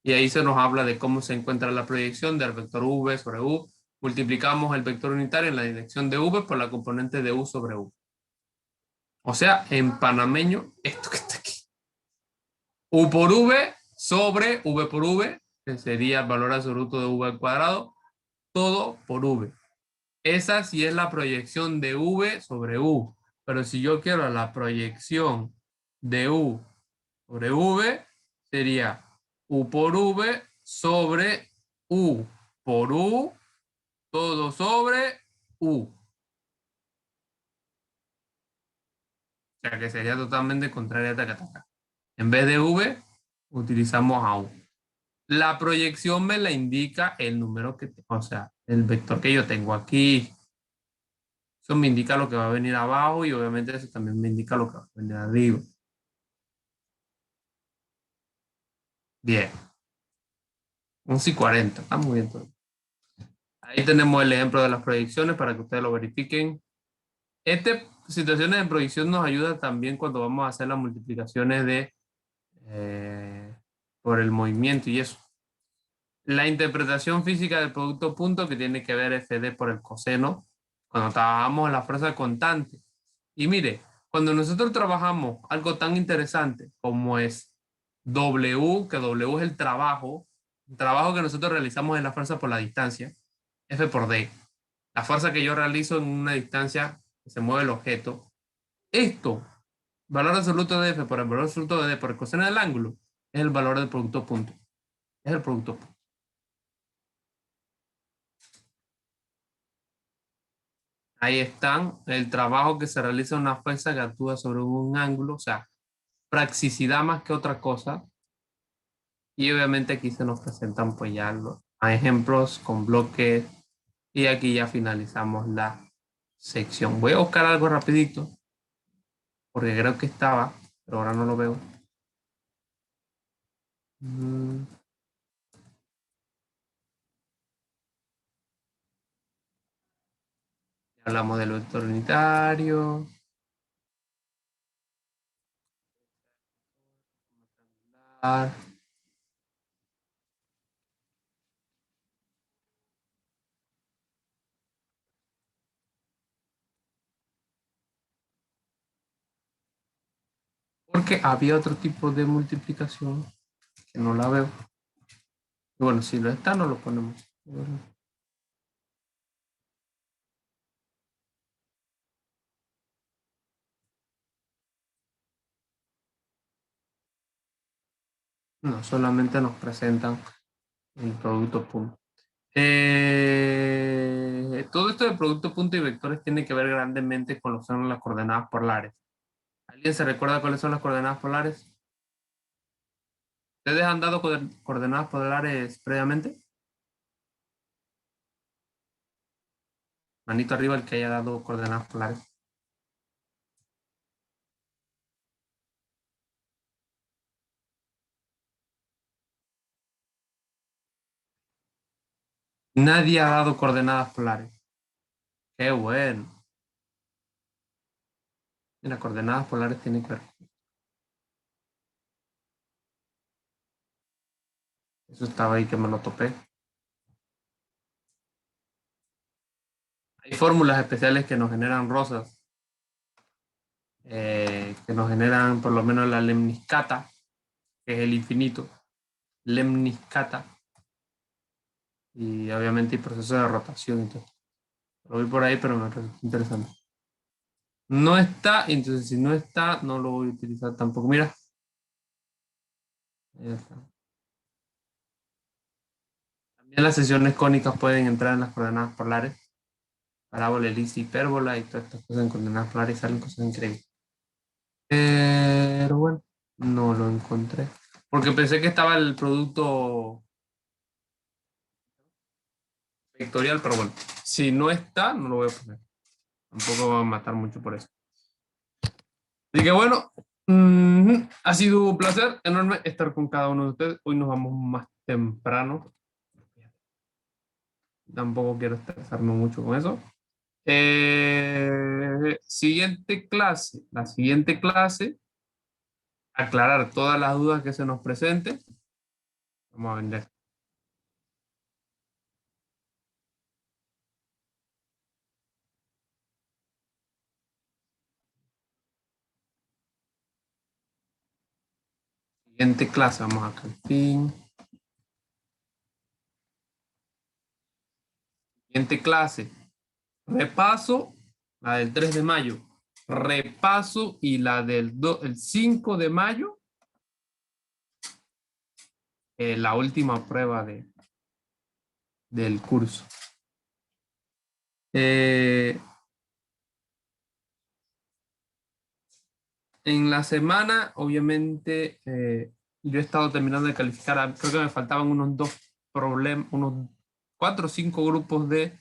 Y ahí se nos habla de cómo se encuentra la proyección del vector v sobre u. Multiplicamos el vector unitario en la dirección de v por la componente de u sobre u. O sea, en panameño, esto que está aquí. U por v sobre v por v, que sería el valor absoluto de v al cuadrado, todo por v. Esa sí es la proyección de v sobre u. Pero si yo quiero la proyección de u sobre v, sería u por v sobre u por u, todo sobre u. O sea que sería totalmente contraria a taca. En vez de v, utilizamos a u. La proyección me la indica el número que tengo, o sea, el vector que yo tengo aquí. Eso me indica lo que va a venir abajo y obviamente eso también me indica lo que va a venir arriba. Bien. 11:40, está muy bien todo. Ahí tenemos el ejemplo de las proyecciones para que ustedes lo verifiquen. Situaciones de proyección nos ayuda también cuando vamos a hacer las multiplicaciones de por el movimiento y eso. La interpretación física del producto punto que tiene que ver FD por el coseno cuando trabajamos en la fuerza constante. Y mire, cuando nosotros trabajamos algo tan interesante como es W, que W es el trabajo que nosotros realizamos en la fuerza por la distancia, F por D, la fuerza que yo realizo en una distancia que se mueve el objeto. Esto, valor absoluto de F por el valor absoluto de D por el coseno del ángulo, es el valor del producto punto. Es el producto punto. Ahí están, el trabajo que se realiza en una fuerza que actúa sobre un ángulo, o sea, praxicidad más que otra cosa. Y obviamente aquí se nos presentan pues ya los ejemplos con bloques. Y aquí ya finalizamos la sección. Voy a buscar algo rapidito, porque creo que estaba, pero ahora no lo veo. Hablamos del vector unitario. Porque había otro tipo de multiplicación que no la veo. Y bueno, si lo está, no lo ponemos. No, solamente nos presentan el producto punto. Todo esto de producto punto y vectores tiene que ver grandemente con lo que son las coordenadas polares. ¿Alguien se recuerda cuáles son las coordenadas polares? ¿Ustedes han dado coordenadas polares previamente? Manito arriba el que haya dado coordenadas polares. Nadie ha dado coordenadas polares. Qué bueno. Mira, coordenadas polares tienen que ver. Eso estaba ahí que me lo topé. Hay fórmulas especiales que nos generan rosas. Que nos generan por lo menos la lemniscata, que es el infinito. Lemniscata. Y obviamente el proceso de rotación y todo. Lo vi por ahí, pero me resulta interesante. No está, entonces si no está, no lo voy a utilizar tampoco. Mira. Ahí está. También las secciones cónicas pueden entrar en las coordenadas polares. Parábola, elipse, hipérbola y todas estas cosas en coordenadas polares salen cosas increíbles. Pero bueno, no lo encontré. Porque pensé que estaba el producto vectorial, pero bueno, si no está, no lo voy a poner. Tampoco va a matar mucho por eso. Así que bueno, ha sido un placer enorme estar con cada uno de ustedes. Hoy nos vamos más temprano. Tampoco quiero estresarme mucho con eso. Siguiente clase. La siguiente clase, aclarar todas las dudas que se nos presenten. Vamos a vender. Siguiente clase, vamos acá al fin. Siguiente clase, repaso, la del 3 de mayo, repaso y la del el 5 de mayo, la última prueba del curso. En la semana, obviamente, yo he estado terminando de calificar, creo que me faltaban unos 4 o 5 grupos de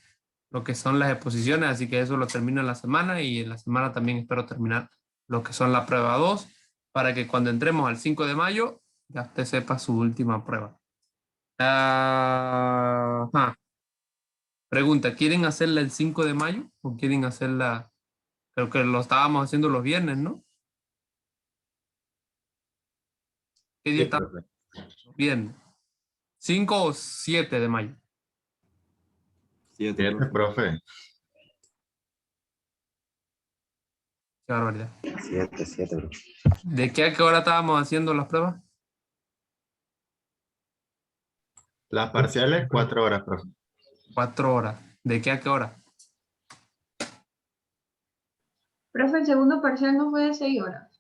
lo que son las exposiciones, así que eso lo termino en la semana y en la semana también espero terminar lo que son la prueba 2 para que cuando entremos al 5 de mayo ya usted sepa su última prueba. Pregunta, ¿quieren hacerla el 5 de mayo o quieren hacerla? Creo que lo estábamos haciendo los viernes, ¿no? ¿Qué día está? Viernes. 5 o 7 de mayo. 7, profe. Qué barbaridad. 7, bro. ¿De qué a qué hora estábamos haciendo las pruebas? Las parciales, 4 horas, profe. 4 horas. ¿De qué a qué hora? Profe, el segundo parcial no fue de 6 horas.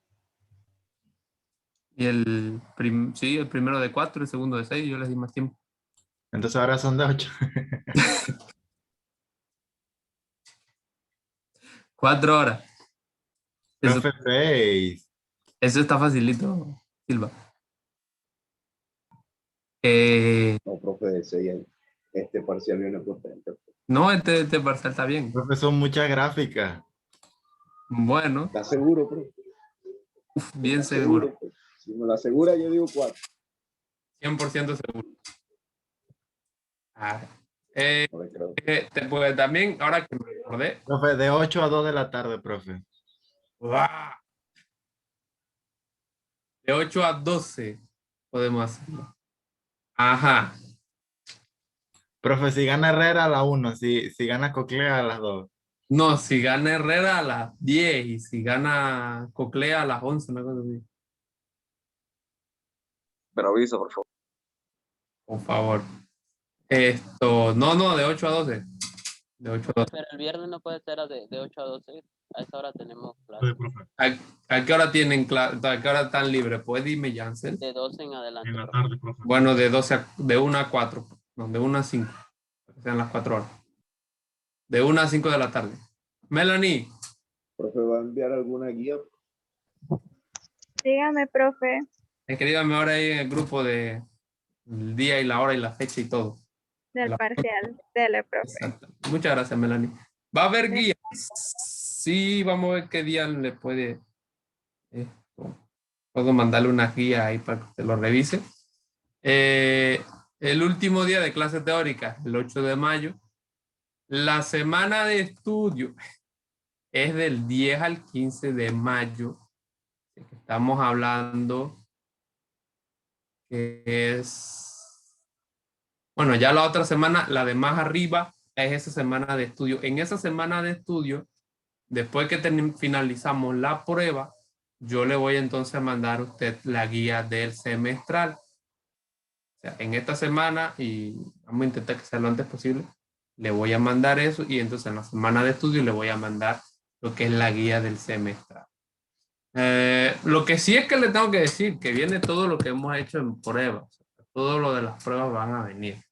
Y sí, el primero de 4, el segundo de 6, yo les di más tiempo. Entonces ahora son de 8. 4 horas. Eso, Profe, 6. eso está facilito, Silva. No, profe, de 6, este parcial viene potente. No, este parcial está bien. Profe, son muchas gráficas. Bueno. ¿Estás seguro, profe? Bien seguro. Pues. Si me lo asegura, yo digo 4. 100% seguro. Pues también, ahora que me acordé. Profe, de 8 a 2 de la tarde, profe. De 8 a 12 podemos hacerlo. Ajá. Profe, si gana Herrera a la 1, si gana Coclea a las 2. No, si gana Herrera a las 10 y si gana Coclea a las 11, una cosa así. Pero avisa, por favor. Por favor. No, de 8 a 12. De 8 a 12. Pero el viernes no puede ser de 8 a 12. A esa hora tenemos clase. ¿A qué hora tienen clase? ¿A qué hora están libres? Pues dime, Jansen. De 12 en adelante. En la tarde, profe. Bueno, de 1 a 4. No, de 1 a 5. Que sean las 4 horas. De 1 a 5 de la tarde. Melanie. ¿Profe va a enviar alguna guía? Dígame, profe. Escríbame ahora ahí en el grupo de el día y la hora y la fecha y todo. Del parcial. Dele, profe. Exacto. Muchas gracias, Melanie. ¿Va a haber guías? Sí, vamos a ver qué día le puede. Puedo mandarle una guía ahí para que usted lo revise. El último día de clase teórica, el 8 de mayo. La semana de estudio es del 10 al 15 de mayo. Estamos hablando que es... Bueno, ya la otra semana, la de más arriba, es esa semana de estudio. En esa semana de estudio, después que finalizamos la prueba, yo le voy entonces a mandar a usted la guía del semestral. O sea, en esta semana, y vamos a intentar que sea lo antes posible, le voy a mandar eso y entonces en la semana de estudio le voy a mandar lo que es la guía del semestral. Lo que sí es que le tengo que decir que viene todo lo que hemos hecho en pruebas. Todo lo de las pruebas van a venir.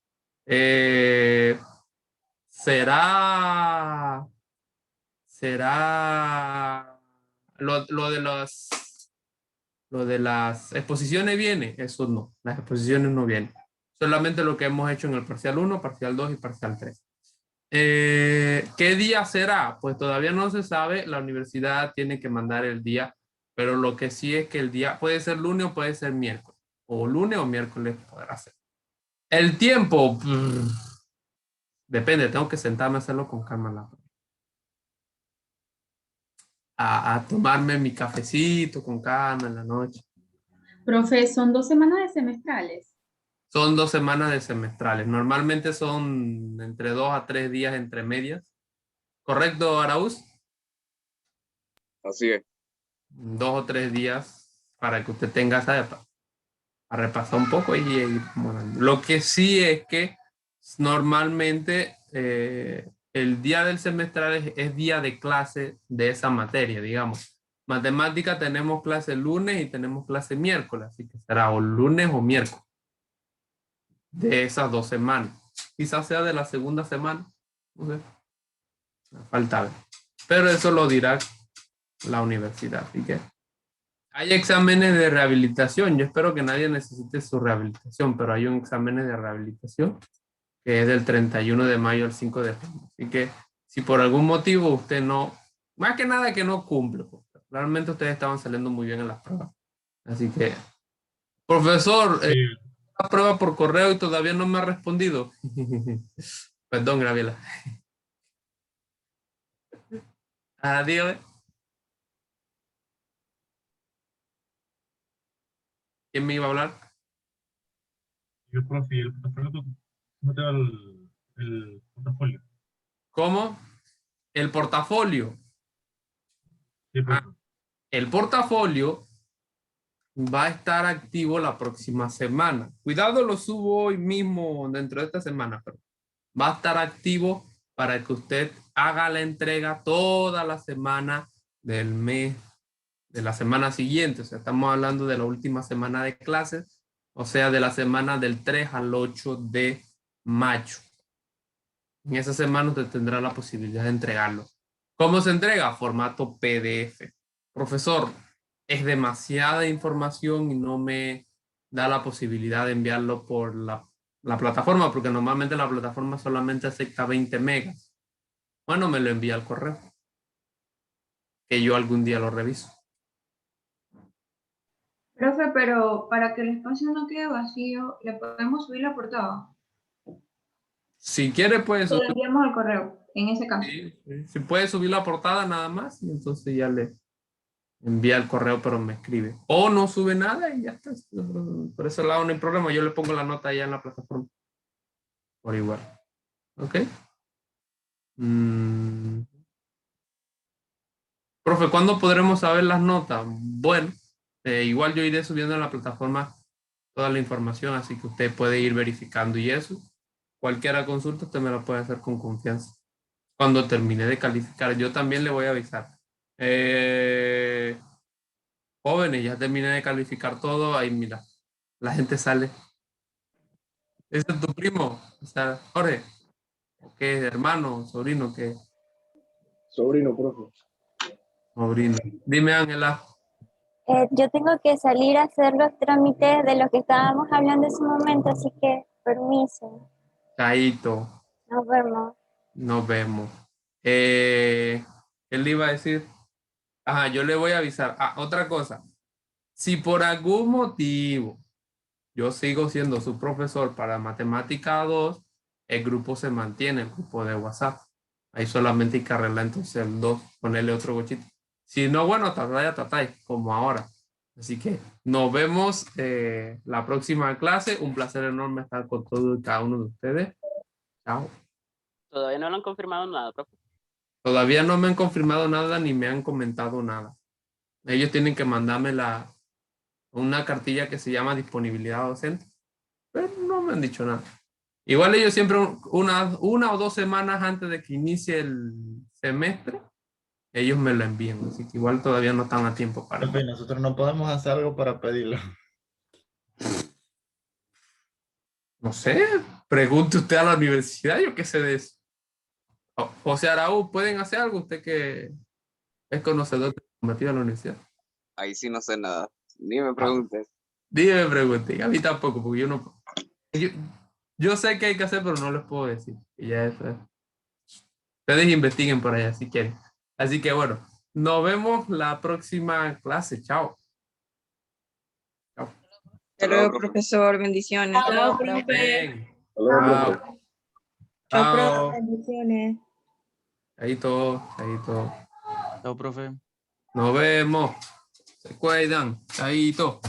Será lo de las exposiciones viene, eso no, las exposiciones no vienen. Solamente lo que hemos hecho en el parcial 1, parcial 2 y parcial 3. ¿Qué día será? Pues todavía no se sabe, la universidad tiene que mandar el día, pero lo que sí es que el día puede ser lunes o puede ser miércoles, o lunes o miércoles podrá ser. El tiempo, depende, tengo que sentarme a hacerlo con calma. A tomarme mi cafecito con calma en la noche. Profe, son 2 semanas de semestrales. Son 2 semanas de semestrales. Normalmente son entre 2 a 3 días entre medias. ¿Correcto, Araúz? Así es. 2 o 3 días para que usted tenga esa a repasar un poco y bueno, lo que sí es que normalmente el día del semestral es día de clase de esa materia, digamos. Matemática tenemos clase lunes y tenemos clase miércoles, así que será o lunes o miércoles de esas 2 semanas. Quizás sea de la segunda semana, no sé. Falta ver. Pero eso lo dirá la universidad, así que hay exámenes de rehabilitación. Yo espero que nadie necesite su rehabilitación, pero hay un examen de rehabilitación que es del 31 de mayo al 5 de junio. Así que si por algún motivo usted no, más que nada que no cumple, porque realmente ustedes estaban saliendo muy bien en las pruebas. Así que, profesor, la prueba por correo y todavía no me ha respondido. Perdón, Graviela. Dígame. ¿Quién me iba a hablar? Yo, profe, el portafolio, ¿cómo te va el portafolio? ¿Cómo? El portafolio. Sí, profe. El portafolio va a estar activo la próxima semana. Cuidado, lo subo hoy mismo dentro de esta semana, pero va a estar activo para que usted haga la entrega toda la semana del mes, de la semana siguiente. O sea, estamos hablando de la última semana de clases, o sea, de la semana del 3 al 8 de mayo. En esa semana usted tendrá la posibilidad de entregarlo. ¿Cómo se entrega? Formato PDF. Profesor, es demasiada información y no me da la posibilidad de enviarlo por la plataforma, porque normalmente la plataforma solamente acepta 20 megas. Bueno, me lo envía al correo, que yo algún día lo reviso. Profe, pero para que el espacio no quede vacío, ¿le podemos subir la portada? Si quiere, puede Se lo subir. enviamos al correo, en ese caso. Si puede subir la portada nada más, y entonces ya le envía el correo, pero me escribe. O no sube nada y ya está. Por ese lado no hay problema. Yo le pongo la nota allá en la plataforma. Por igual. ¿Ok? Profe, ¿cuándo podremos saber las notas? Bueno, igual yo iré subiendo en la plataforma toda la información, así que usted puede ir verificando y eso. Cualquiera consulta, usted me lo puede hacer con confianza. Cuando termine de calificar, yo también le voy a avisar. Jóvenes, ya terminé de calificar todo. Ahí mira, la gente sale. ¿Ese es tu primo? O sea, Jorge. ¿Qué es? ¿Hermano? ¿Sobrino? ¿Qué? Sobrino, profe. Sobrino. Dime, Ángela. Yo tengo que salir a hacer los trámites de lo que estábamos hablando en ese momento, así que permiso. Chaito. Nos vemos. Nos vemos. ¿Qué le iba a decir? Ajá, yo le voy a avisar. Otra cosa. Si por algún motivo yo sigo siendo su profesor para Matemática 2, el grupo se mantiene, el grupo de WhatsApp. Ahí solamente hay que arreglar entonces el 2, ponerle otro gochito. Si no, bueno, tatay, como ahora. Así que nos vemos la próxima clase. Un placer enorme estar con todos y cada uno de ustedes. Chao. Todavía no lo han confirmado nada, profe. Todavía no me han confirmado nada ni me han comentado nada. Ellos tienen que mandarme una cartilla que se llama disponibilidad docente, pero no me han dicho nada. Igual ellos siempre una o 2 semanas antes de que inicie el semestre, ellos me lo envían, así que igual todavía no están a tiempo para... Profe, nosotros no podemos hacer algo para pedirlo. No sé, pregunte usted a la universidad, yo qué sé de eso. José Araúz, ¿pueden hacer algo? Usted que es conocedor de la universidad. Ahí sí no sé nada. Ni me preguntes. Dime, pregunte. A mí tampoco, porque yo no... Yo sé que hay que hacer, pero no les puedo decir. Y ya eso es Ustedes investiguen por allá si quieren. Así que bueno, nos vemos la próxima clase. Chao. Chao. Hasta luego, profesor. Bendiciones. Chao, profe. Bien. Hasta luego, profe. Chao. Chao, Chao. profe. Bendiciones. Ahí todo. Ahí todo. Chao, profe. Nos vemos. Se cuidan. Ahí todo.